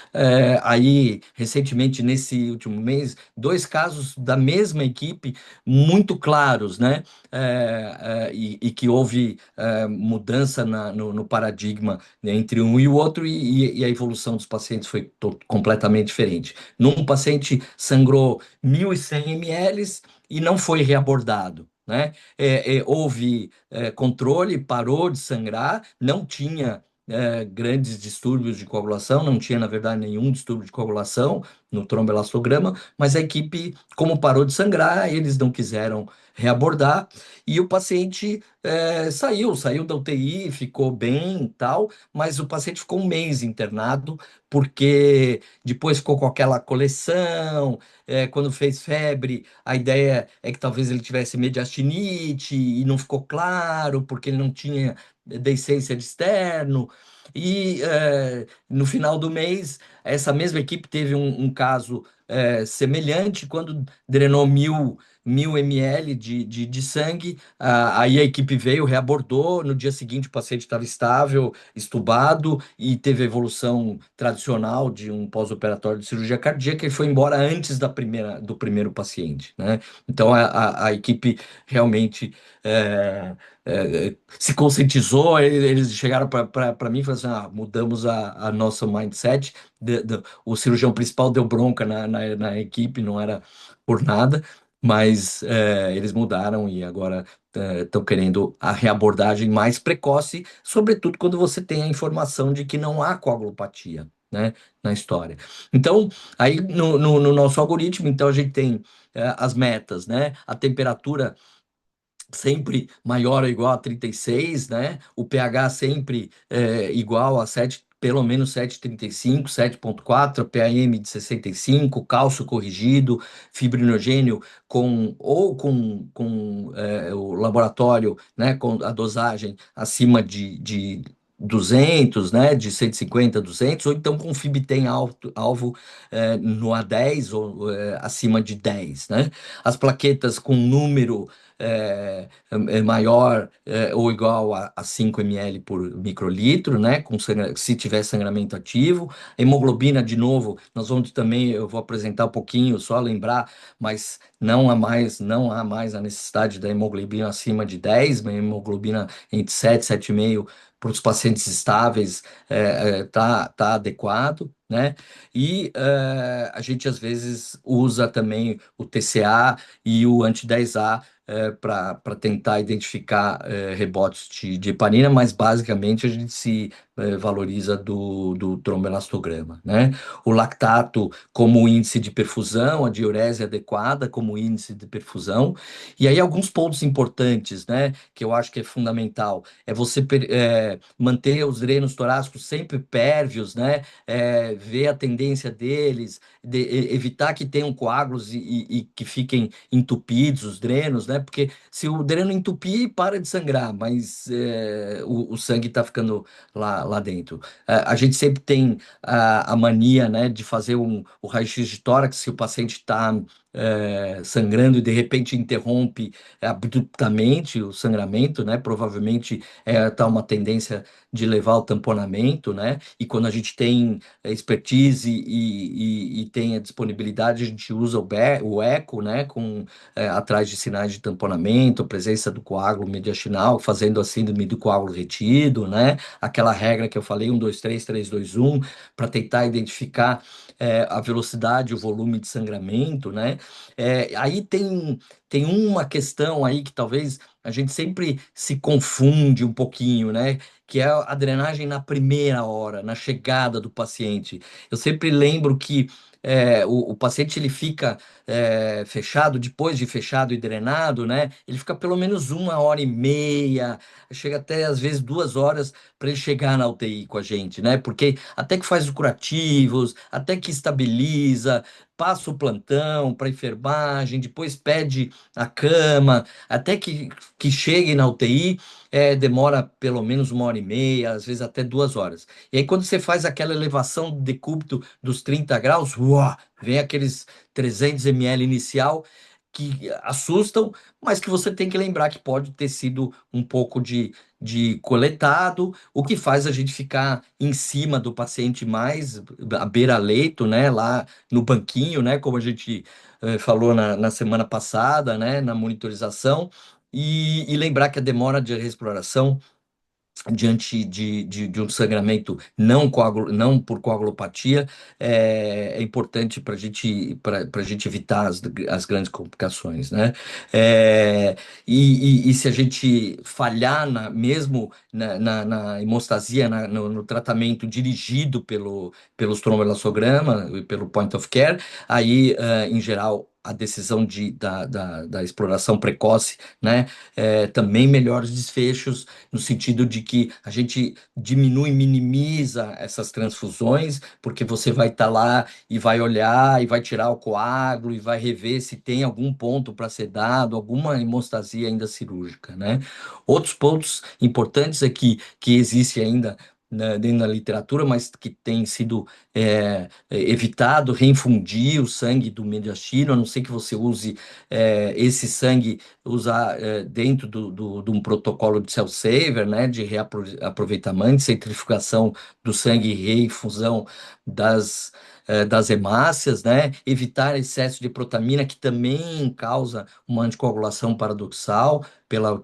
aí, recentemente, nesse último mês, dois casos da mesma equipe muito claros, né? E que houve mudança no paradigma entre um e o outro, e a evolução dos pacientes foi completamente diferente. Num paciente sangrou 1.100 ml e não foi reabordado. Né? Houve controle, parou de sangrar, não tinha grandes distúrbios de coagulação, não tinha, na verdade, nenhum distúrbio de coagulação no tromboelastograma, mas a equipe, como parou de sangrar, eles não quiseram reabordar, e o paciente saiu da UTI, ficou bem e tal, mas o paciente ficou um mês internado, porque depois ficou com aquela coleção, quando fez febre, a ideia é que talvez ele tivesse mediastinite e não ficou claro, porque ele não tinha deiscência de externo. E no final do mês, essa mesma equipe teve um caso semelhante, quando drenou mil ml de sangue, aí a equipe veio, reabordou, no dia seguinte o paciente estava estável, estubado, e teve a evolução tradicional de um pós-operatório de cirurgia cardíaca e foi embora antes do primeiro paciente, né? Então a equipe realmente se conscientizou, eles chegaram para mim e falaram assim: mudamos a nossa mindset. O cirurgião principal deu bronca na equipe, não era por nada, mas eles mudaram e agora estão querendo a reabordagem mais precoce, sobretudo quando você tem a informação de que não há coagulopatia, né, na história. Então, aí no nosso algoritmo, então a gente tem as metas, né? A temperatura sempre maior ou igual a 36, né? O pH sempre igual a 7, pelo menos 7,35, 7,4, PAM de 65, cálcio corrigido, fibrinogênio com o laboratório, né, com a dosagem acima de 200, né, de 150 a 200, ou então com FibTem alvo no A10 ou acima de 10, né? As plaquetas com número maior ou igual a 5 ml por microlitro, né? Se tiver sangramento ativo. Hemoglobina, de novo, nós vamos também, eu vou apresentar um pouquinho, só lembrar, mas não há mais a necessidade da hemoglobina acima de 10, uma hemoglobina entre 7 e 7,5 para os pacientes estáveis tá adequado, né? E a gente às vezes usa também o TCA e o anti-10A para tentar identificar rebotes de heparina, mas basicamente a gente se valoriza do tromboelastograma, né? O lactato como índice de perfusão, a diurese adequada como índice de perfusão, e aí alguns pontos importantes, né, que eu acho que é fundamental, é você manter os drenos torácicos sempre pérvios, né, ver a tendência deles, evitar que tenham coágulos e que fiquem entupidos os drenos, né? Porque se o dreno entupir, para de sangrar, mas o sangue está ficando lá dentro. A gente sempre tem a mania, né, de fazer o raio-x de tórax se o paciente está sangrando e de repente interrompe abruptamente o sangramento, né? Provavelmente está uma tendência de levar ao tamponamento, né? E quando a gente tem expertise e tem a disponibilidade, a gente usa o eco, né? Atrás de sinais de tamponamento, presença do coágulo mediastinal, fazendo a síndrome do coágulo retido, né? Aquela regra que eu falei, 1, 2, 3, 3, 2, 1, para tentar identificar a velocidade, o volume de sangramento, né? Aí tem uma questão aí que talvez a gente sempre se confunde um pouquinho, né? Que é a drenagem na primeira hora, na chegada do paciente. Eu sempre lembro que o paciente ele fica fechado, depois de fechado e drenado, né? Ele fica pelo menos 1 hora e meia, chega até às vezes 2 horas para ele chegar na UTI com a gente, né? Porque até que faz os curativos, até que estabiliza, passa o plantão para enfermagem, depois pede a cama, até que chegue na UTI, demora pelo menos 1 hora e meia, às vezes até 2 horas. E aí, quando você faz aquela elevação de decúbito dos 30 graus, uau, vem aqueles 300 ml inicial, que assustam, mas que você tem que lembrar que pode ter sido um pouco de coletado, o que faz a gente ficar em cima do paciente mais à beira-leito, né, lá no banquinho, né, como a gente falou na semana passada, né, na monitorização, e lembrar que a demora de reexploração diante de um sangramento não por coagulopatia, é importante para gente evitar as grandes complicações, né? É, e se a gente falhar mesmo na hemostasia, no tratamento dirigido pelos tromboelastograma, e pelo point of care, aí, em geral, a decisão da exploração precoce, né, também melhores desfechos no sentido de que a gente diminui, minimiza essas transfusões, porque você vai estar lá e vai olhar e vai tirar o coágulo e vai rever se tem algum ponto para ser dado, alguma hemostasia ainda cirúrgica, né? Outros pontos importantes é que existe ainda dentro da literatura, mas que tem sido evitado reinfundir o sangue do mediastino, a não ser que você use esse sangue usar dentro de um protocolo de self-saver, né, de reaproveitamento, centrifugação do sangue e reinfusão das hemácias, né, evitar excesso de protamina, que também causa uma anticoagulação paradoxal pela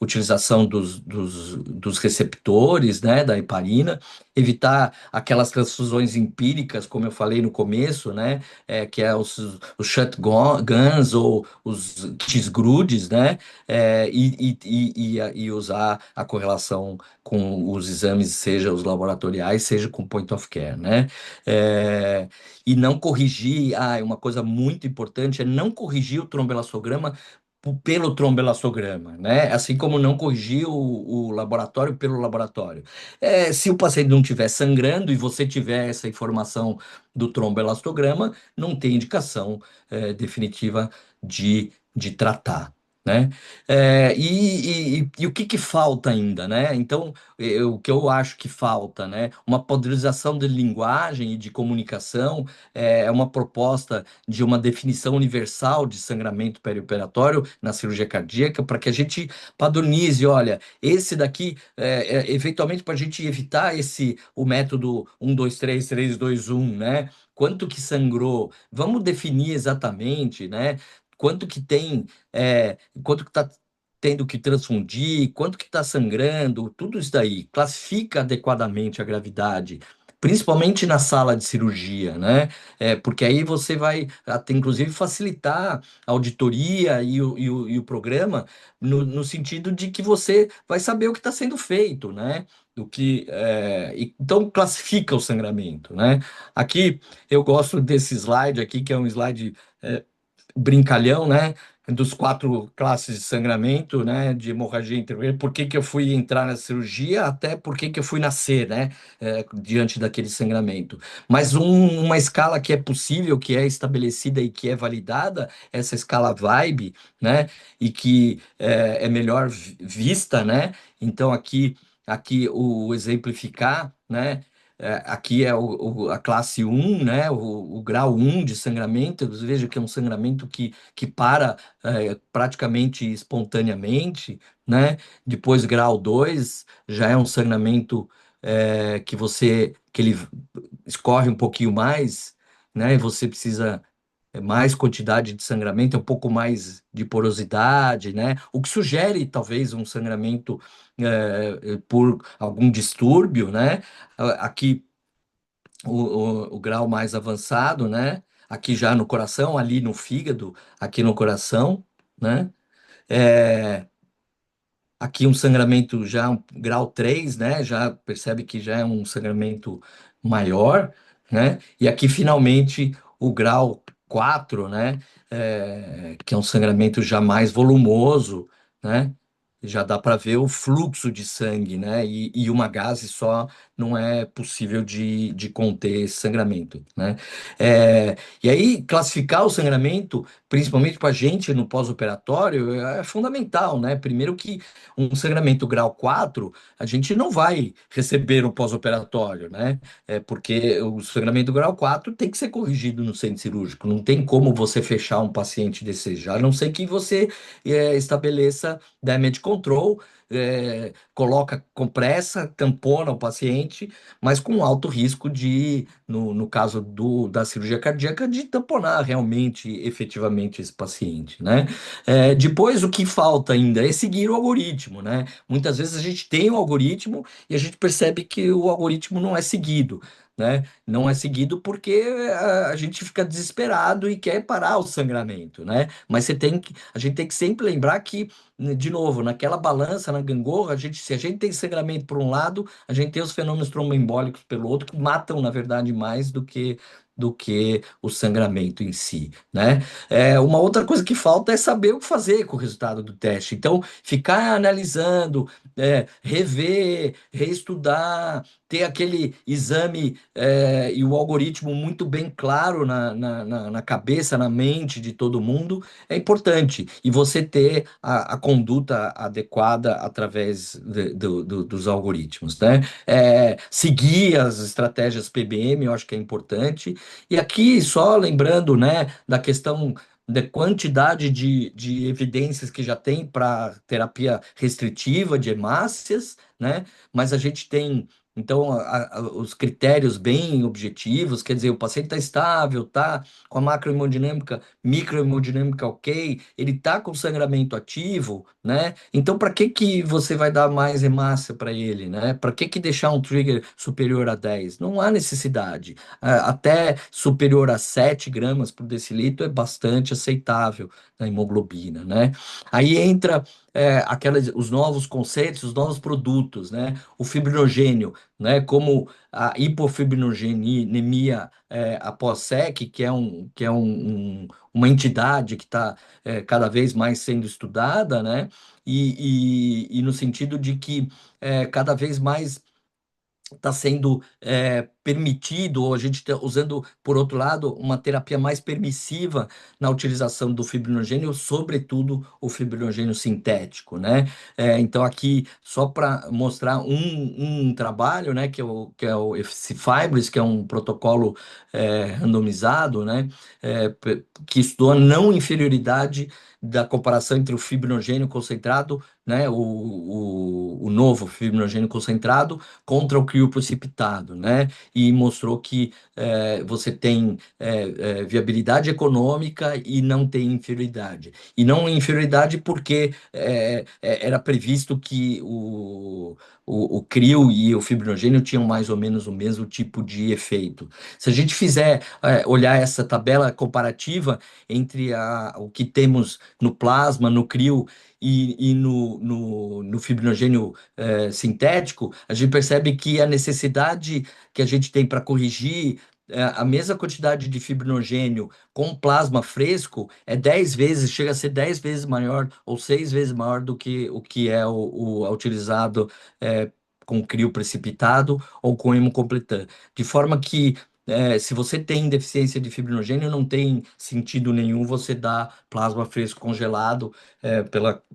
utilização dos receptores, né, da heparina, evitar aquelas transfusões empíricas, como eu falei no começo, né, que é os shotguns ou os kits grudes, né? E usar a correlação com os exames, seja os laboratoriais, seja com point of care, né? E não corrigir, uma coisa muito importante é não corrigir o tromboelastograma pelo tromboelastograma, né? Assim como não corrigir o laboratório pelo laboratório. Se o paciente não estiver sangrando e você tiver essa informação do tromboelastograma, não tem indicação definitiva de tratar, né? E o que que falta ainda, né? Então, o que eu acho que falta, né? Uma padronização de linguagem e de comunicação, é uma proposta de uma definição universal de sangramento perioperatório na cirurgia cardíaca, para que a gente padronize, olha, esse daqui, eventualmente para a gente evitar o método 1, 2, 3, 3, 2, 1, né? Quanto que sangrou? Vamos definir exatamente, né? Quanto que tem, quanto que está tendo que transfundir, quanto que está sangrando, tudo isso daí. Classifica adequadamente a gravidade, principalmente na sala de cirurgia, né? Porque aí você vai até, inclusive, facilitar a auditoria e o programa no sentido de que você vai saber o que está sendo feito, né? Então classifica o sangramento, né? Aqui eu gosto desse slide aqui, que é um slide brincalhão, né? Dos quatro classes de sangramento, né? De hemorragia intervenosa, por que que eu fui entrar na cirurgia, até por que que eu fui nascer, né? Diante daquele sangramento. Mas uma escala que é possível, que é estabelecida e que é validada, essa escala VIBE, né? E que é melhor vista, né? Então aqui o exemplificar, né? Aqui é a classe 1, né? O grau 1 de sangramento. Veja que é um sangramento que para praticamente espontaneamente, né? Depois, grau 2 já é um sangramento que ele escorre um pouquinho mais, né? E você precisa mais quantidade de sangramento, um pouco mais de porosidade, né? O que sugere talvez um sangramento por algum distúrbio, né? Aqui o grau mais avançado, né? Aqui já no coração, ali no fígado, aqui no coração, né? É, Aqui um sangramento já grau 3, né? Já percebe que já é um sangramento maior, né? E aqui finalmente o grau 4, né? Que é um sangramento já mais volumoso, né? Já dá para ver o fluxo de sangue, né? E uma gase só não é possível de conter esse sangramento, né? É, e aí, classificar o sangramento, principalmente para a gente no pós-operatório, é fundamental, né? Primeiro que um sangramento grau 4 a gente não vai receber no pós-operatório, né? Porque o sangramento grau 4 tem que ser corrigido no centro cirúrgico, não tem como você fechar um paciente desse já, a não ser que você estabeleça damage control, coloca compressa, tampona o paciente, mas com alto risco de, no caso da cirurgia cardíaca, de tamponar realmente, efetivamente esse paciente, né? Depois, o que falta ainda é seguir o algoritmo, né? Muitas vezes a gente tem um algoritmo e a gente percebe que o algoritmo não é seguido. Né? Não é seguido porque a gente fica desesperado e quer parar o sangramento, né? Mas a gente tem que sempre lembrar que, de novo, naquela balança, na gangorra, se a gente tem sangramento por um lado, a gente tem os fenômenos tromboembólicos pelo outro, que matam, na verdade, mais do que o sangramento em si, né? Uma outra coisa que falta é saber o que fazer com o resultado do teste. Então, ficar analisando, rever, reestudar, ter aquele exame e o algoritmo muito bem claro na cabeça, na mente de todo mundo é importante. E você ter a conduta adequada através dos algoritmos, né? Seguir as estratégias PBM, eu acho que é importante. E aqui, só lembrando, né, da questão da quantidade de evidências que já tem para terapia restritiva de hemácias, né? Mas a gente tem, então, os critérios bem objetivos, quer dizer, o paciente está estável, está com a macrohemodinâmica, microhemodinâmica ok, ele está com sangramento ativo, né? Então, para que que você vai dar mais hemácia para ele, né? Para que deixar um trigger superior a 10? Não há necessidade. Até superior a 7 gramas por decilitro é bastante aceitável na hemoglobina, né? Aí entra os novos conceitos, os novos produtos, né? O fibrinogênio, né? Como a hipofibrinogenia após SEC, uma entidade que está cada vez mais sendo estudada, né? E no sentido de que cada vez mais está sendo permitido, ou a gente está usando, por outro lado, uma terapia mais permissiva na utilização do fibrinogênio, sobretudo o fibrinogênio sintético, né? Então, aqui, só para mostrar um trabalho, né, que é o FC-Fibres, que é um protocolo randomizado, né, que estudou a não inferioridade da comparação entre o fibrinogênio concentrado, né, o novo fibrinogênio concentrado contra o crio precipitado, né? E mostrou que você tem viabilidade econômica e não tem inferioridade. E não inferioridade porque era previsto que o crio e o fibrinogênio tinham mais ou menos o mesmo tipo de efeito. Se a gente fizer olhar essa tabela comparativa entre o que temos no plasma, no crio e no fibrinogênio sintético, a gente percebe que a necessidade que a gente tem para corrigir a mesma quantidade de fibrinogênio com plasma fresco é 10 vezes, chega a ser 10 vezes maior ou 6 vezes maior do que o que é o utilizado com crio precipitado ou com hemocompletante. De forma que se você tem deficiência de fibrinogênio, não tem sentido nenhum você dar plasma fresco congelado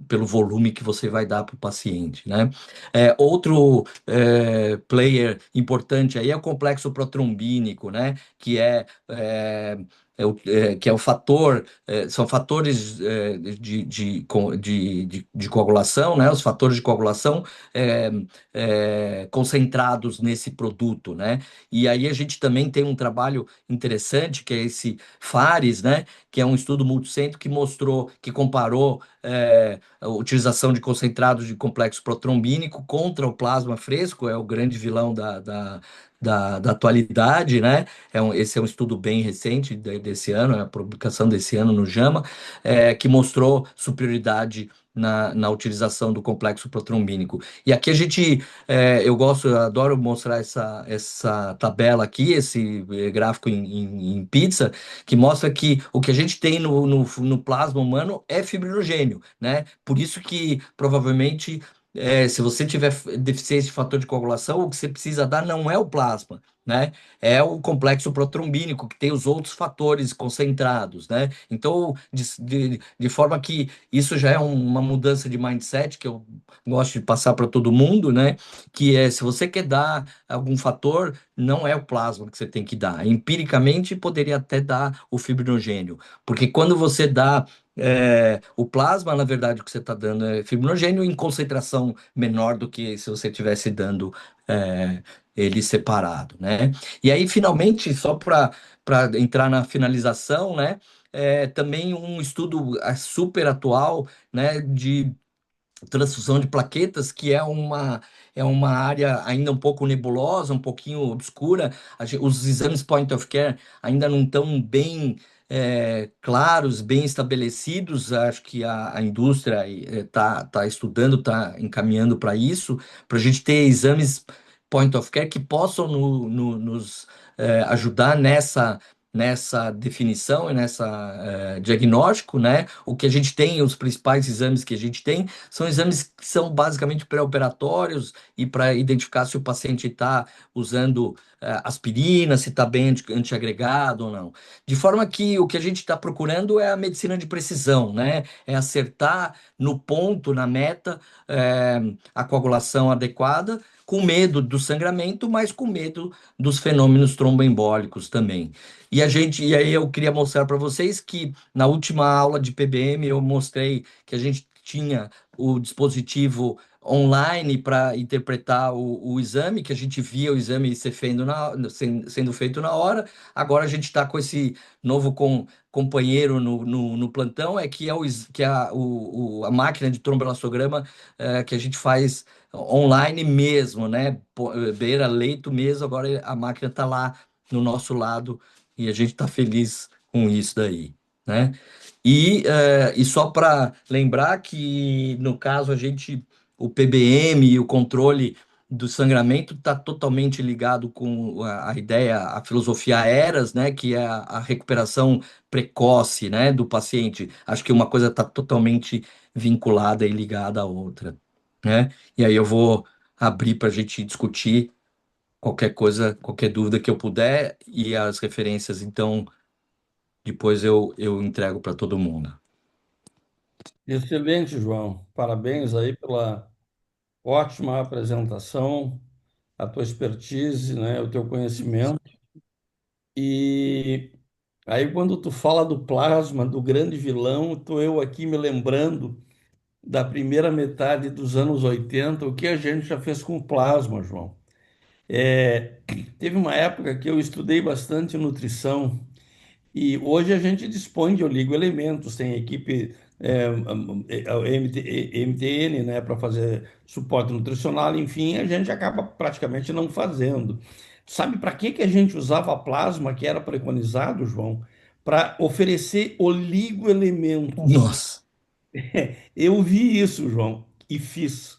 pelo volume que você vai dar para o paciente, né? Outro player importante aí é o complexo protrombínico, né? Que é o fator, são fatores de coagulação, né? Os fatores de coagulação é, concentrados nesse produto, né? E aí a gente também tem um trabalho interessante, que é esse FARES, né? Que é um estudo multicêntrico que mostrou, que comparou a utilização de concentrados de complexo protrombínico contra o plasma fresco, é o grande vilão da atualidade, né? Esse é um estudo bem recente desse ano, é a publicação desse ano no JAMA, que mostrou superioridade na utilização do complexo protrombínico. E aqui eu adoro mostrar essa tabela aqui, esse gráfico em pizza, que mostra que o que a gente tem no plasma humano é fibrinogênio, né? Por isso que provavelmente se você tiver deficiência de fator de coagulação, o que você precisa dar não é o plasma, né? É o complexo protrombínico, que tem os outros fatores concentrados, né? Então, de forma que isso já é uma mudança de mindset que eu gosto de passar para todo mundo, né? Que é, se você quer dar algum fator, não é o plasma que você tem que dar. Empiricamente, poderia até dar o fibrinogênio, porque quando você dá o plasma, na verdade, o que você está dando é fibrinogênio em concentração menor do que se você estivesse dando é, ele separado, né? E aí, finalmente, só para entrar na finalização, né? Também um estudo super atual, né? De transfusão de plaquetas, que é uma área ainda um pouco nebulosa, um pouquinho obscura. Os exames point of care ainda não estão bem claros, bem estabelecidos. Acho que a indústria está estudando, está encaminhando para isso, para a gente ter exames point of care que possam nos ajudar nessa definição e nessa diagnóstico, né? O que a gente tem, os principais exames que a gente tem, são exames que são basicamente pré-operatórios e para identificar se o paciente está usando aspirina, se está bem antiagregado ou não. De forma que o que a gente está procurando é a medicina de precisão, né? É acertar no ponto, na meta, a coagulação adequada, com medo do sangramento, mas com medo dos fenômenos tromboembólicos também. E aí eu queria mostrar para vocês que na última aula de PBM eu mostrei que a gente tinha o dispositivo online para interpretar o exame, que a gente via o exame sendo feito na hora. Agora a gente está com esse novo companheiro no plantão, que é, que é a máquina de tromboelastograma que a gente faz online mesmo, né? Beira leito mesmo, agora a máquina está lá no nosso lado e a gente está feliz com isso daí, né? E só para lembrar que, no caso, o PBM e o controle do sangramento está totalmente ligado com a ideia, a filosofia ERAS, né? Que é a recuperação precoce, né? Do paciente. Acho que uma coisa está totalmente vinculada e ligada à outra, né? E aí eu vou abrir para a gente discutir qualquer coisa, qualquer dúvida que eu puder, e as referências, então, depois eu entrego para todo mundo. Excelente, João. Parabéns aí pela ótima apresentação, a tua expertise, né, o teu conhecimento. E aí, quando tu fala do plasma, do grande vilão, estou eu aqui me lembrando da primeira metade dos anos 80, o que a gente já fez com o plasma, João. É, teve uma época que eu estudei bastante nutrição e hoje a gente dispõe de oligoelementos, tem equipe MTN, né, para fazer suporte nutricional, enfim, a gente acaba praticamente não fazendo. Sabe para que a gente usava plasma que era preconizado, João? Para oferecer oligoelementos. Nossa! Eu vi isso, João, e fiz.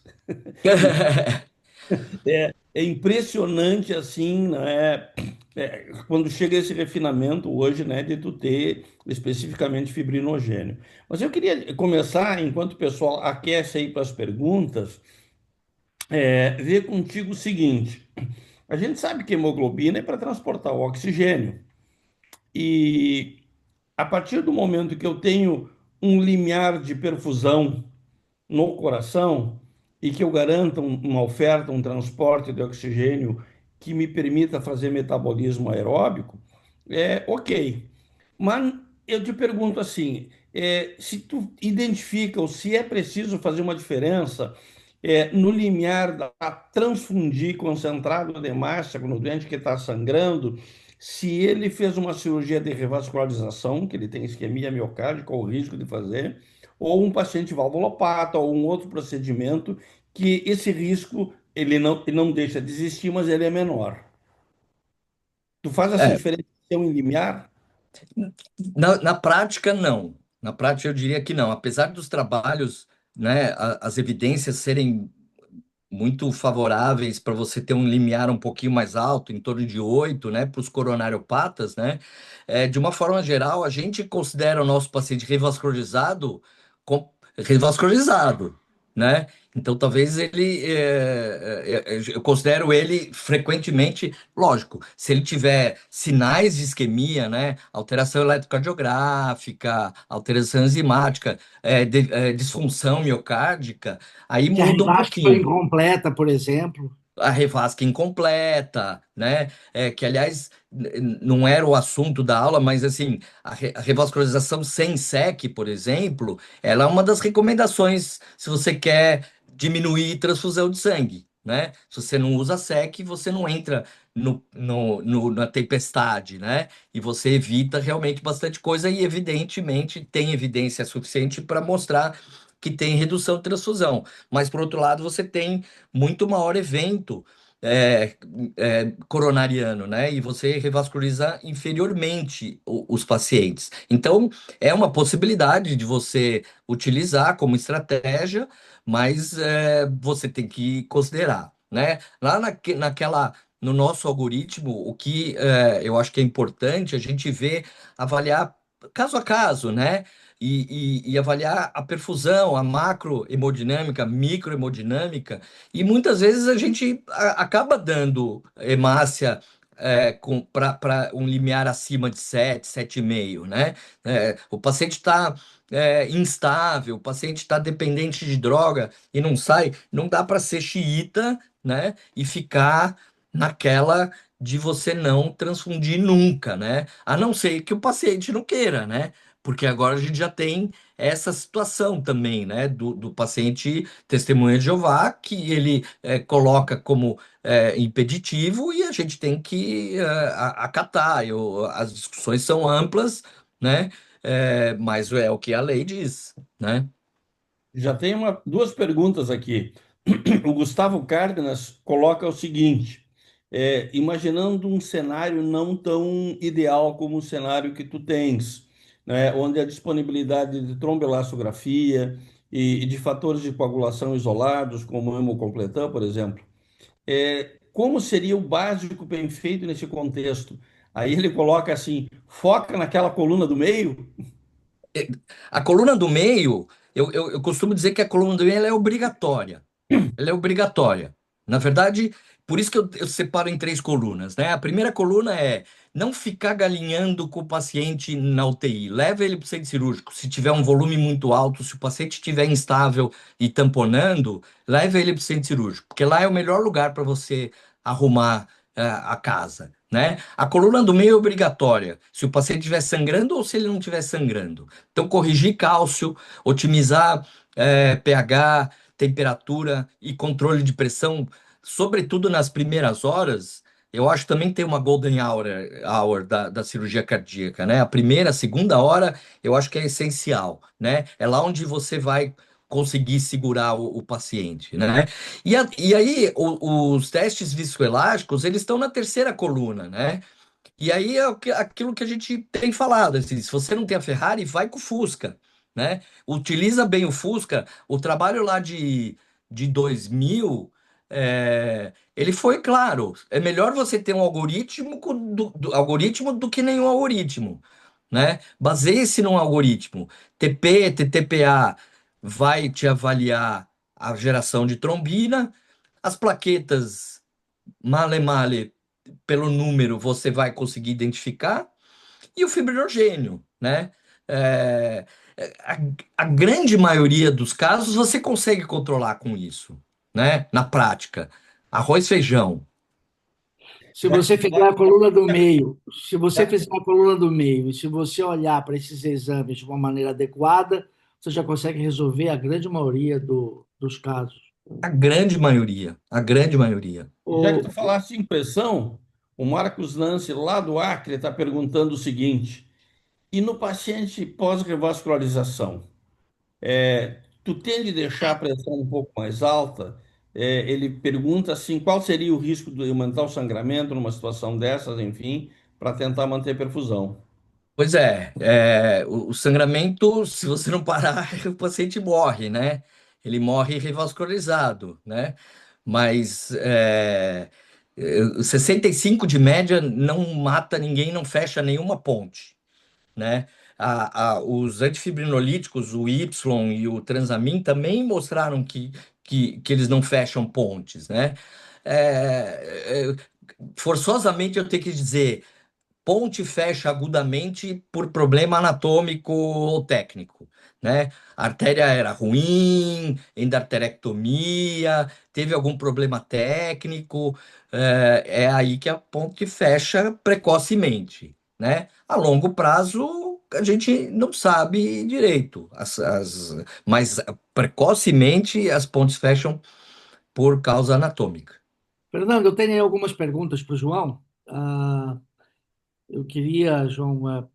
É impressionante assim, né? Quando chega esse refinamento hoje, né, de tu ter especificamente fibrinogênio. Mas eu queria começar, enquanto o pessoal aquece aí para as perguntas, ver contigo o seguinte: a gente sabe que hemoglobina é para transportar o oxigênio, e a partir do momento que eu tenho um limiar de perfusão no coração e que eu garanta uma oferta, um transporte de oxigênio que me permita fazer metabolismo aeróbico, ok. Mas eu te pergunto assim, se tu identifica ou se é preciso fazer uma diferença no limiar da transfundir concentrado de hemácia no doente que está sangrando, se ele fez uma cirurgia de revascularização, que ele tem isquemia miocárdica, ou o risco de fazer, ou um paciente valvulopata, ou um outro procedimento, que esse risco ele não deixa de existir, mas ele é menor. Tu faz essa É, diferenciação em limiar? na prática, não. Na prática, eu diria que não. Apesar dos trabalhos, né, as evidências serem muito favoráveis para você ter um limiar um pouquinho mais alto, em torno de 8, né, para os coronariopatas, né? De uma forma geral, a gente considera o nosso paciente revascularizado, revascularizado. né? Então, talvez eu considero ele frequentemente, lógico, se ele tiver sinais de isquemia, né? Alteração eletrocardiográfica, alteração enzimática, disfunção miocárdica, aí Se a muda um revasc foi pouquinho. incompleta, por exemplo. A revasca incompleta, né? Que, aliás, não era o assunto da aula, mas, assim, a revascularização sem SEC, por exemplo, ela é uma das recomendações se você quer diminuir transfusão de sangue, né? Se você não usa SEC, você não entra na tempestade, né? E você evita realmente bastante coisa e, evidentemente, tem evidência suficiente para mostrar que tem redução de transfusão. Mas, por outro lado, você tem muito maior evento é, coronariano, né? E você revasculariza inferiormente os pacientes. Então, é uma possibilidade de você utilizar como estratégia, mas você tem que considerar, né? Lá naquela. No nosso algoritmo, o que eu acho que é importante a gente ver, avaliar caso a caso, né? E avaliar a perfusão, a macrohemodinâmica, microhemodinâmica, e muitas vezes a gente acaba dando hemácia para um limiar acima de 7, 7,5, né? O paciente está instável, o paciente está dependente de droga e não sai, não dá para ser xiita, né? E ficar naquela de você não transfundir nunca, né? A não ser que o paciente não queira, né? Porque agora a gente já tem essa situação também, né, do paciente testemunha de Jeová, que ele coloca como impeditivo e a gente tem que acatar. As discussões são amplas, né, mas é o que a lei diz, né? Já tem duas perguntas aqui. O Gustavo Cárdenas coloca o seguinte: imaginando um cenário não tão ideal como o cenário que tu tens, né, onde a disponibilidade de tromboelastografia e de fatores de coagulação isolados, como o hemocompletão, por exemplo, como seria o básico bem feito nesse contexto? Aí ele coloca assim: foca naquela coluna do meio. A coluna do meio, eu costumo dizer que a coluna do meio ela é obrigatória. Ela é obrigatória. Na verdade, por isso que eu separo em três colunas, né? A primeira coluna é não ficar galinhando com o paciente na UTI. Leva ele para o centro cirúrgico. Se tiver um volume muito alto, se o paciente estiver instável e tamponando, leva ele para o centro cirúrgico, porque lá é o melhor lugar para você arrumar a casa, né? A coluna do meio é obrigatória, se o paciente estiver sangrando ou se ele não estiver sangrando. Então, corrigir cálcio, otimizar pH, temperatura e controle de pressão, sobretudo nas primeiras horas, eu acho que também tem uma golden hour da cirurgia cardíaca, né? A primeira, a segunda hora, eu acho que é essencial, né? É lá onde você vai conseguir segurar o paciente, né? E aí, os testes viscoelásticos, eles estão na terceira coluna, né? E aí é aquilo que a gente tem falado, assim, se você não tem a Ferrari, vai com o Fusca, né? Utiliza bem o Fusca. O trabalho lá de 2000, ele foi claro. É melhor você ter um algoritmo algoritmo do que nenhum algoritmo, né? Baseie-se num algoritmo. TP, TTPA vai te avaliar a geração de trombina, as plaquetas male male pelo número você vai conseguir identificar, e o fibrinogênio, né? É, a, a grande maioria dos casos você consegue controlar com isso, né? Na prática. Arroz, feijão. Se Já você que fizer a coluna do meio, se você fizer a coluna do meio e se você olhar para esses exames de uma maneira adequada, você já consegue resolver a grande maioria dos casos. A grande maioria. A grande maioria. Já que tu O, falaste em pressão, o Marcos Nance, lá do Acre, está perguntando o seguinte: e no paciente pós-revascularização, tu tende a deixar a pressão um pouco mais alta? Ele pergunta assim: qual seria o risco de aumentar o sangramento numa situação dessas, enfim, para tentar manter perfusão? Pois o sangramento, se você não parar, o paciente morre, né? Ele morre revascularizado, né? Mas 65 de média não mata ninguém, não fecha nenhuma ponte, né? Os antifibrinolíticos, o Y e o Transamin, também mostraram que eles não fecham pontes, né? É, forçosamente eu tenho que dizer, ponte fecha agudamente por problema anatômico ou técnico, né? A artéria era ruim, endarterectomia, teve algum problema técnico, é aí que a ponte fecha precocemente, né? A longo prazo, a gente não sabe direito, mas precocemente as pontes fecham por causa anatômica. Fernando, eu tenho aí algumas perguntas para o João. Eu queria, João,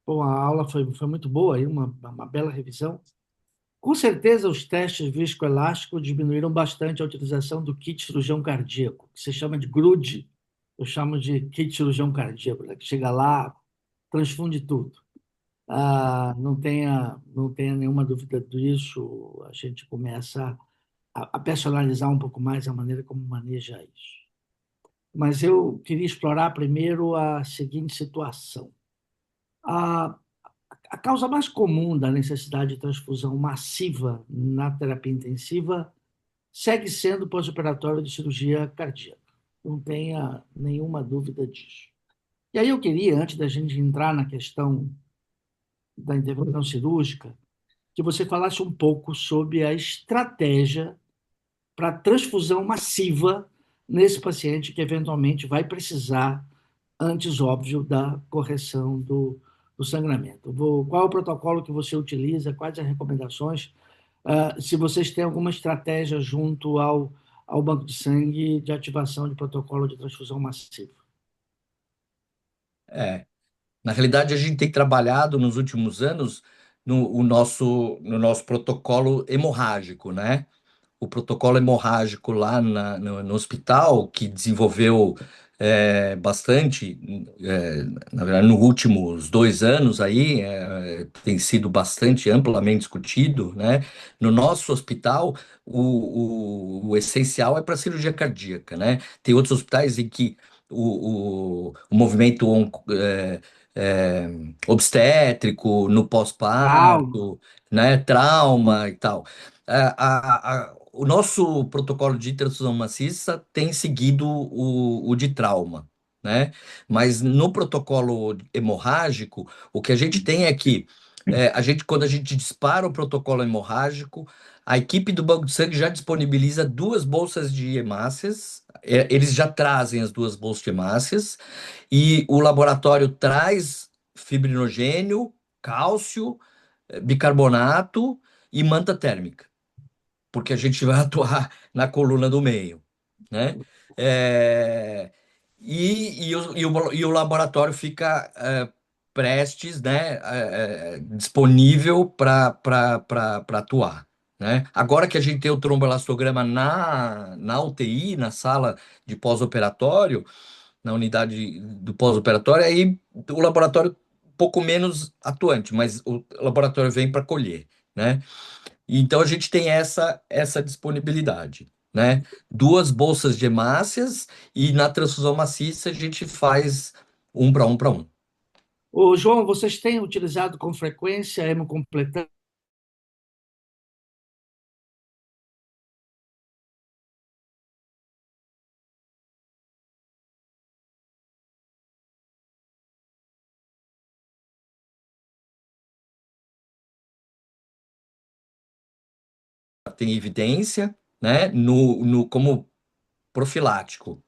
pô, a aula foi muito boa, aí, uma bela revisão. Com certeza, os testes viscoelásticos diminuíram bastante a utilização do kit cirurgião cardíaco, que se chama de GRUD, eu chamo de kit cirurgião cardíaco, né, que chega lá, transfunde tudo. Não tenha nenhuma dúvida disso, a gente começa a personalizar um pouco mais a maneira como maneja isso. Mas eu queria explorar primeiro a seguinte situação. A, a causa mais comum da necessidade de transfusão massiva na terapia intensiva segue sendo pós-operatório de cirurgia cardíaca. Não tenha nenhuma dúvida disso. E aí eu queria, antes da gente entrar na questão da intervenção cirúrgica, que você falasse um pouco sobre a estratégia para transfusão massiva nesse paciente que eventualmente vai precisar, antes, óbvio, da correção do sangramento. Qual é o protocolo que você utiliza? Quais as recomendações? Se vocês têm alguma estratégia junto ao banco de sangue de ativação de protocolo de transfusão massiva. É. Na realidade, a gente tem trabalhado nos últimos anos no nosso protocolo hemorrágico, né? O protocolo hemorrágico lá no hospital, que desenvolveu bastante, na verdade, nos últimos 2 anos aí, tem sido bastante amplamente discutido, né? No nosso hospital, o essencial é para cirurgia cardíaca, né? Tem outros hospitais em que o movimento é, obstétrico, no Calma. pós-parto, né? Trauma e tal. O nosso protocolo de transfusão maciça tem seguido o de trauma, né? Mas no protocolo hemorrágico, o que a gente tem é que quando a gente dispara o protocolo hemorrágico, a equipe do Banco de Sangue já disponibiliza 2 bolsas de hemácias, eles já trazem as 2 bolsas de hemácias, e o laboratório traz fibrinogênio, cálcio, bicarbonato e manta térmica, porque a gente vai atuar na coluna do meio, né? É, e o laboratório fica prestes, né, disponível para atuar, né? Agora que a gente tem o tromboelastograma na UTI, na sala de pós-operatório, na unidade do pós-operatório, aí o laboratório um pouco menos atuante, mas o laboratório vem para colher, né? Então a gente tem essa disponibilidade, né? 2 bolsas de hemácias e na transfusão maciça a gente faz um para um para um. Ô, João, vocês têm utilizado com frequência a hemocompletante? Tem evidência, né? Como profilático.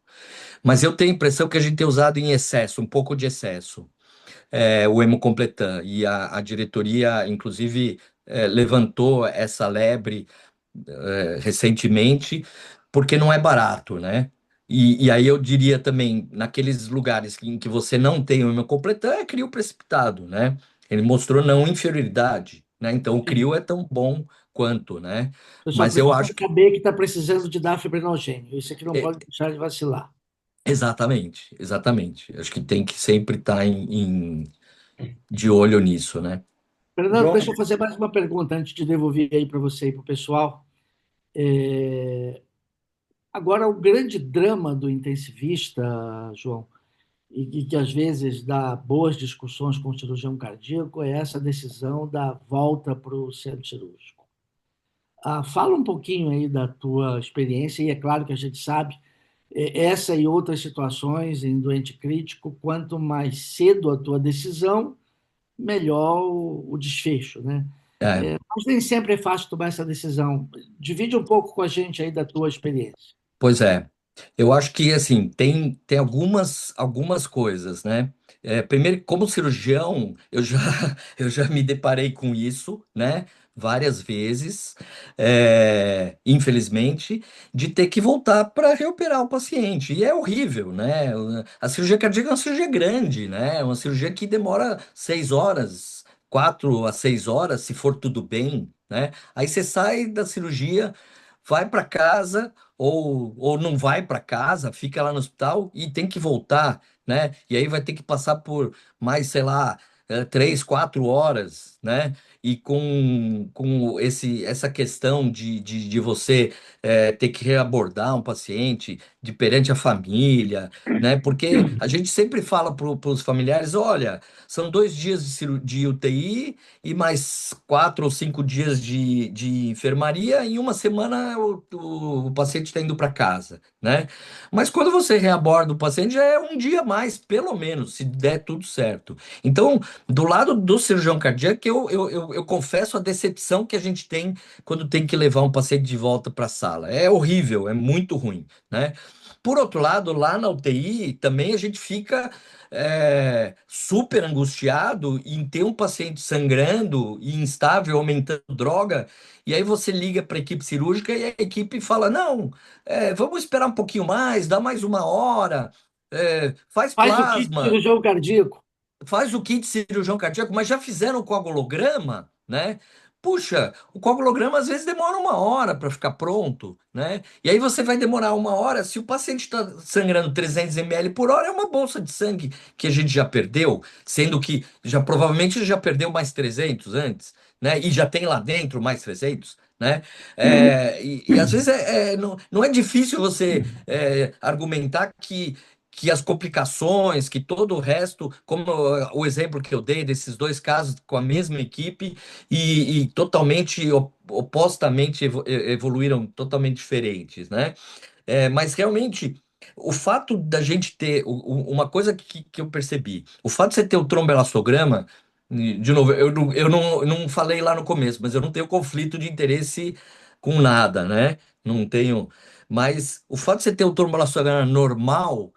Mas eu tenho a impressão que a gente tem usado em excesso, um pouco de excesso, o Hemocompletan. E a diretoria, inclusive, levantou essa lebre recentemente, porque não é barato, né? E aí eu diria também, naqueles lugares em que você não tem o Hemocompletan, é crio precipitado, né? Ele mostrou não inferioridade, né? Então o Sim. crio é tão bom quanto, né? Eu só Mas eu preciso acho que saber que está precisando de dar fibrinogênio. Isso aqui não é, pode deixar de vacilar. exatamente, exatamente. Acho que tem que sempre estar de olho nisso, né? Fernando, João, deixa eu fazer mais uma pergunta antes de devolver aí para você e para o pessoal. Agora, o grande drama do intensivista, João, e que às vezes dá boas discussões com o cirurgião cardíaco é essa decisão da volta para o centro cirúrgico. Fala um pouquinho aí da tua experiência, e é claro que a gente sabe, essa e outras situações em doente crítico, quanto mais cedo a tua decisão, melhor o desfecho, né? É, Mas nem sempre é fácil tomar essa decisão. Divide um pouco com a gente aí da tua experiência. pois é. Eu acho que assim tem algumas coisas, né? Primeiro, como cirurgião, eu já me deparei com isso, né? Várias vezes, infelizmente, de ter que voltar para reoperar o paciente. E é horrível, né? A cirurgia cardíaca é uma cirurgia grande, né? É uma cirurgia que demora 6 horas, 4 a 6 horas, se for tudo bem, né? Aí você sai da cirurgia, vai para casa ou não vai para casa, fica lá no hospital e tem que voltar, né? E aí vai ter que passar por mais, sei lá, 3, 4 horas, né? E com essa questão de você ter que reabordar um paciente de perante a família, né? Porque a gente sempre fala para os familiares, olha, são 2 dias de UTI e mais 4 ou 5 dias de enfermaria, e em uma semana o paciente está indo para casa, né? Mas quando você reaborda o paciente, já é um dia a mais, pelo menos, se der tudo certo. Então, do lado do cirurgião cardíaco, eu confesso a decepção que a gente tem quando tem que levar um paciente de volta para a sala. É horrível, é muito ruim, né? Por outro lado, lá na UTI também a gente fica super angustiado em ter um paciente sangrando e instável, aumentando droga, e aí você liga para a equipe cirúrgica e a equipe fala: não, vamos esperar um pouquinho mais, dá mais 1 hora, faz Faz o kit plasma, cirurgião cardíaco. faz o kit cirurgião cardíaco, mas já fizeram o coagulograma, né? Puxa, o coagulograma às vezes demora 1 hora para ficar pronto, né? E aí você vai demorar 1 hora. Se o paciente está sangrando 300 ml por hora, é uma bolsa de sangue que a gente já perdeu, sendo que já provavelmente já perdeu mais 300 antes, né? E já tem lá dentro mais 300, né? E às vezes não é difícil você argumentar que as complicações, que todo o resto, como o exemplo que eu dei desses dois casos com a mesma equipe e totalmente opostamente evoluíram totalmente diferentes, né? Mas realmente o fato da gente ter uma coisa que eu percebi, o fato de você ter o tromboelastograma, de novo, eu não falei lá no começo, mas eu não tenho conflito de interesse com nada, né? Não tenho. Mas o fato de você ter o tromboelastograma normal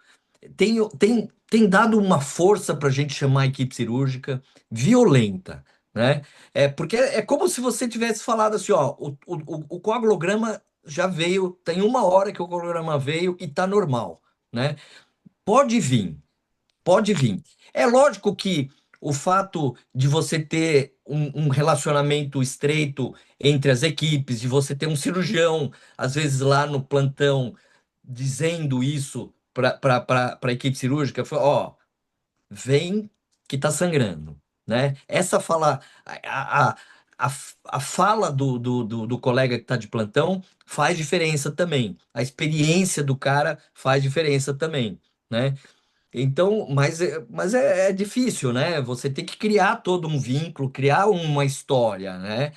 tem dado uma força para a gente chamar a equipe cirúrgica violenta, né? Porque é como se você tivesse falado assim, ó, o coagulograma já veio, tem 1 hora que o coagulograma veio e tá normal, né? Pode vir, pode vir. É lógico que o fato de você ter um relacionamento estreito entre as equipes, de você ter um cirurgião, às vezes lá no plantão, dizendo isso para a equipe cirúrgica, foi, ó, vem que tá sangrando, né? Essa fala, a, a fala do colega que está de plantão faz diferença também. A experiência do cara faz diferença também, né? Então, mas é difícil, né? Você tem que criar todo um vínculo, criar uma história, né?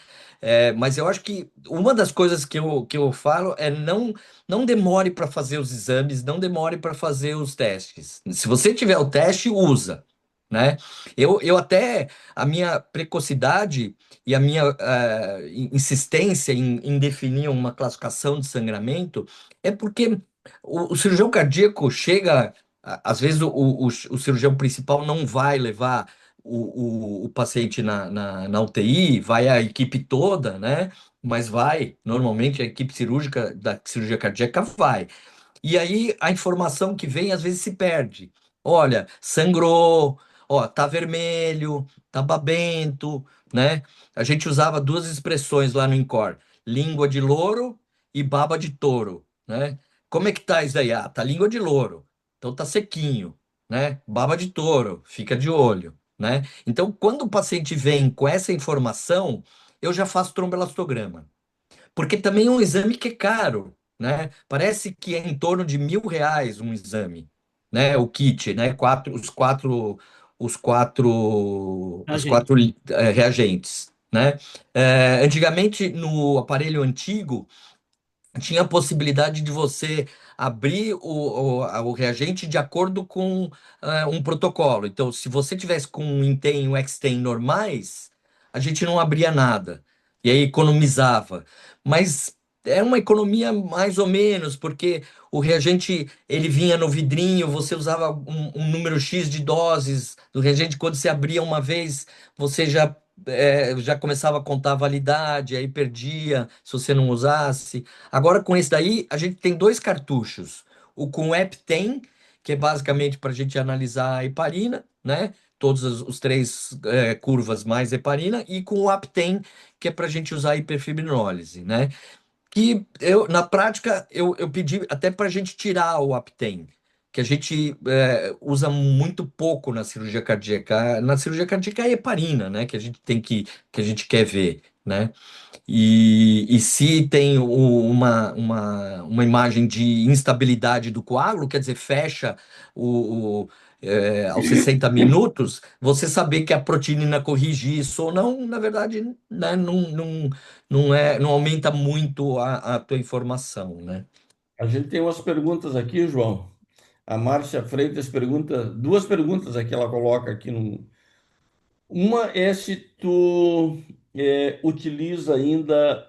Mas eu acho que uma das coisas que eu falo é não demore para fazer os exames, não demore para fazer os testes. Se você tiver o teste, usa, né? Eu até, a minha precocidade e a minha insistência em definir uma classificação de sangramento é porque o cirurgião cardíaco chega. Às vezes o cirurgião principal não vai levar o paciente na UTI, vai a equipe toda, né? Mas vai, normalmente a equipe cirúrgica da cirurgia cardíaca vai. E aí a informação que vem às vezes se perde. Olha, sangrou, ó, tá vermelho, tá babento, né? A gente usava duas expressões lá no INCOR: língua de louro e baba de touro, né? Como é que tá isso aí? Ah, tá língua de louro. Então tá sequinho, né? Baba de touro, fica de olho, né? Então, quando o paciente vem com essa informação, eu já faço tromboelastograma. Porque também é um exame que é caro, né? Parece que é em torno de R$ 1.000 um exame, né? O kit, né? Os Gente, quatro reagentes, né? Antigamente, no aparelho antigo, tinha a possibilidade de você abrir o reagente de acordo com um protocolo. Então, se você tivesse com um Intem e um Extem normais, a gente não abria nada. E aí economizava. Mas é uma economia mais ou menos, porque o reagente ele vinha no vidrinho, você usava um número X de doses do reagente. Quando você abria uma vez, você já começava a contar a validade, aí perdia se você não usasse. Agora, com esse daí, a gente tem dois cartuchos. O com Eptem, que é basicamente para a gente analisar a heparina, né? Todos os três curvas mais heparina, e com o Aptem, que é para a gente usar a hiperfibrinólise, né? Que eu, na prática, eu pedi até para a gente tirar o Aptem, que a gente usa muito pouco na cirurgia cardíaca. Na cirurgia cardíaca é a heparina, né? Que a gente quer ver, né? E se tem uma imagem de instabilidade do coágulo, quer dizer, fecha aos 60 minutos, você saber que a proteína corrige isso ou não, na verdade, né, não aumenta muito a tua informação, né? A gente tem umas perguntas aqui, João. A Márcia Freitas pergunta, duas perguntas aqui ela coloca aqui no. Uma é se tu utiliza ainda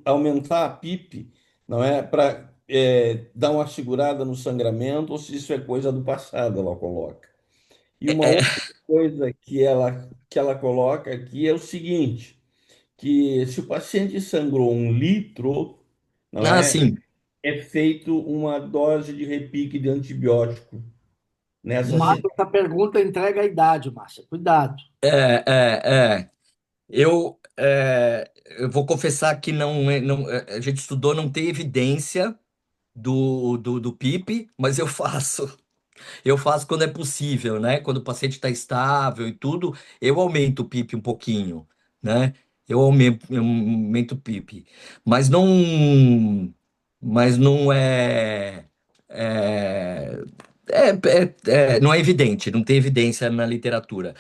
aumentar a PIP, não é, para dar uma segurada no sangramento, ou se isso é coisa do passado, ela coloca. E uma É, outra coisa que ela coloca aqui é o seguinte, que se o paciente sangrou 1 litro, não é, assim, é feito uma dose de repique de antibiótico o nessa Márcio, situação. essa pergunta entrega a idade, Márcia. Cuidado. eu vou confessar que a gente estudou, não tem evidência do PIP, mas eu faço. Eu faço quando é possível, né? Quando o paciente está estável e tudo, eu aumento o PIP um pouquinho, né? Eu aumento o PIP, mas não é, não é evidente, não tem evidência na literatura.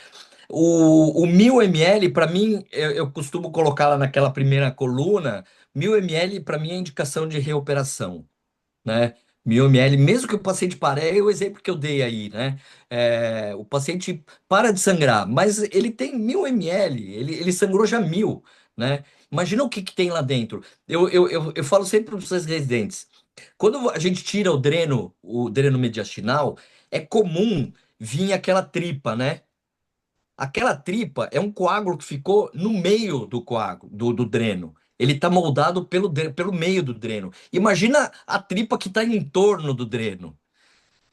O 1000 ml, para mim, eu costumo colocar lá naquela primeira coluna, 1000 ml para mim é indicação de reoperação, né? 1000 ml, mesmo que o paciente pare, é o exemplo que eu dei aí, né? O paciente para de sangrar, mas ele tem 1000 ml, ele sangrou já 1000, né? Imagina o que que tem lá dentro. Eu falo sempre para os seus residentes, quando a gente tira o dreno mediastinal, é comum vir aquela tripa, né? Aquela tripa é um coágulo que ficou no meio do coágulo, do dreno. Ele está moldado pelo meio do dreno. Imagina a tripa que está em torno do dreno.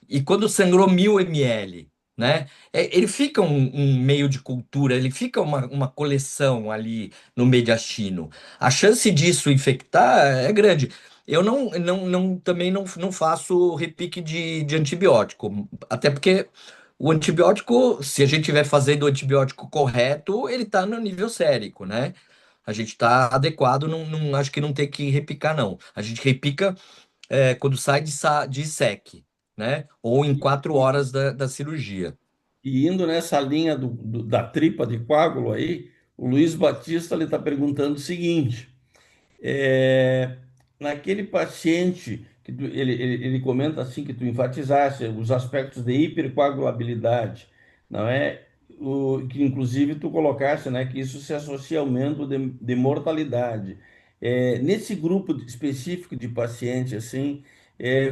E quando sangrou 1000 ml, né? Ele fica um meio de cultura, ele fica uma coleção ali no mediastino. A chance disso infectar é grande. Eu também não faço repique de antibiótico, até porque o antibiótico, se a gente estiver fazendo o antibiótico correto, ele está no nível sérico, né? A gente está adequado, acho que não tem que repicar, não. A gente repica quando sai de SEC, né? Ou em 4 horas da cirurgia. E indo nessa linha da tripa de coágulo aí, o Luiz Batista ele está perguntando o seguinte: é, naquele paciente que ele comenta assim que tu enfatizaste os aspectos de hipercoagulabilidade, não é? Que inclusive tu colocaste, né, que isso se associa ao aumento de mortalidade. Nesse grupo específico de paciente, assim,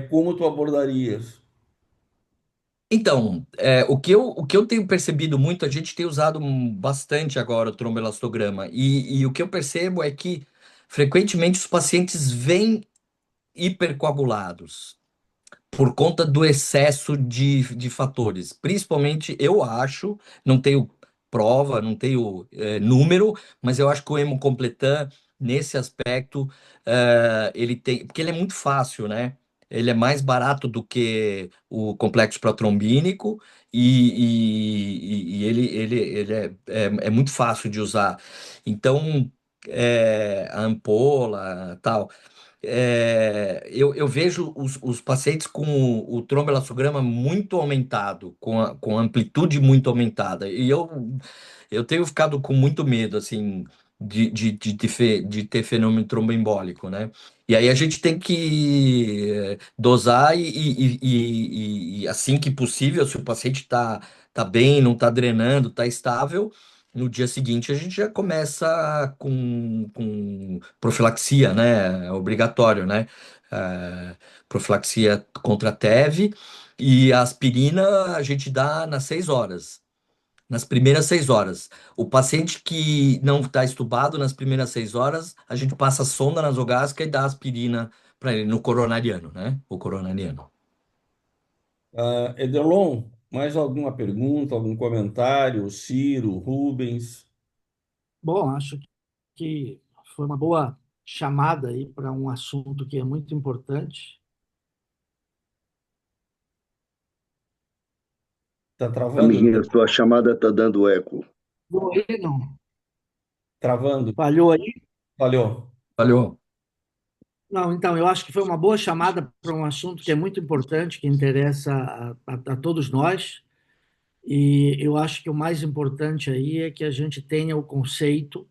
como tu abordarias? Então, o que eu tenho percebido muito, a gente tem usado bastante agora o tromboelastograma, e o que eu percebo é que frequentemente os pacientes vêm hipercoagulados por conta do excesso de fatores. Principalmente, eu acho, não tenho prova, não tenho número, mas eu acho que o hemocompletan, nesse aspecto, ele tem, porque ele é muito fácil, né? Ele é mais barato do que o complexo protrombínico e ele é muito fácil de usar. Então, a ampola, tal. Eu vejo os pacientes com o tromboelastograma muito aumentado, com a amplitude muito aumentada. E eu tenho ficado com muito medo, assim, de ter fenômeno tromboembólico, né? E aí a gente tem que dosar e assim que possível, se o paciente tá bem, não está drenando, está estável, no dia seguinte a gente já começa com profilaxia, né? É obrigatório, né? É, profilaxia contra a TEV e a aspirina a gente dá nas 6 horas. Nas primeiras 6 horas. O paciente que não está estubado nas primeiras 6 horas, a gente passa sonda nasogástrica e dá aspirina para ele no coronariano, né? O coronariano. Edelon, mais alguma pergunta, algum comentário? Ciro, Rubens, Bom, acho que foi uma boa chamada aí para um assunto que é muito importante. tá travando, Amiguinho, Edelon? sua chamada tá dando eco. Falhou aí, não? Travando. Falhou aí? Falhou. Falhou? Não, então, eu acho que foi uma boa chamada para um assunto que é muito importante, que interessa a todos nós. E eu acho que o mais importante aí é que a gente tenha o conceito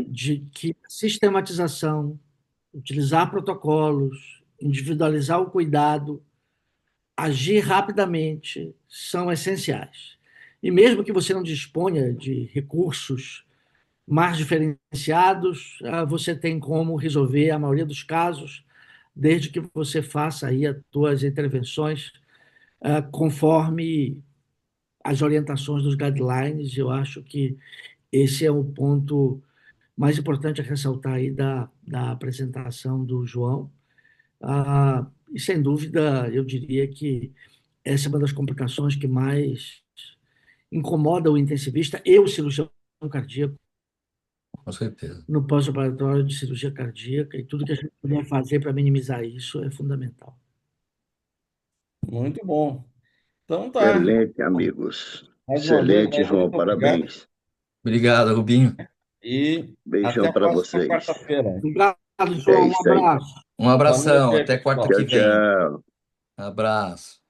de que sistematização, utilizar protocolos, individualizar o cuidado, agir rapidamente são essenciais. E mesmo que você não disponha de recursos mais diferenciados, você tem como resolver a maioria dos casos, desde que você faça aí as suas intervenções conforme as orientações dos guidelines. Eu acho que esse é o ponto mais importante a ressaltar aí da apresentação do João. E, sem dúvida, eu diria que essa é uma das complicações que mais incomoda o intensivista e o cirurgião cardíaco Com certeza. no pós-operatório de cirurgia cardíaca, e tudo que a gente puder fazer para minimizar isso é fundamental. Muito bom. Então tá. Excelente, amigos. Mais uma vez, Excelente, João. muito obrigado Parabéns. Obrigado, Rubinho. e até Beijão a para próxima vocês. quarta-feira. Obrigado, É João. Um isso aí. abraço. Um Boa noite abração, aí, até quarta pessoal. que Tchau, vem. tchau. Abraço.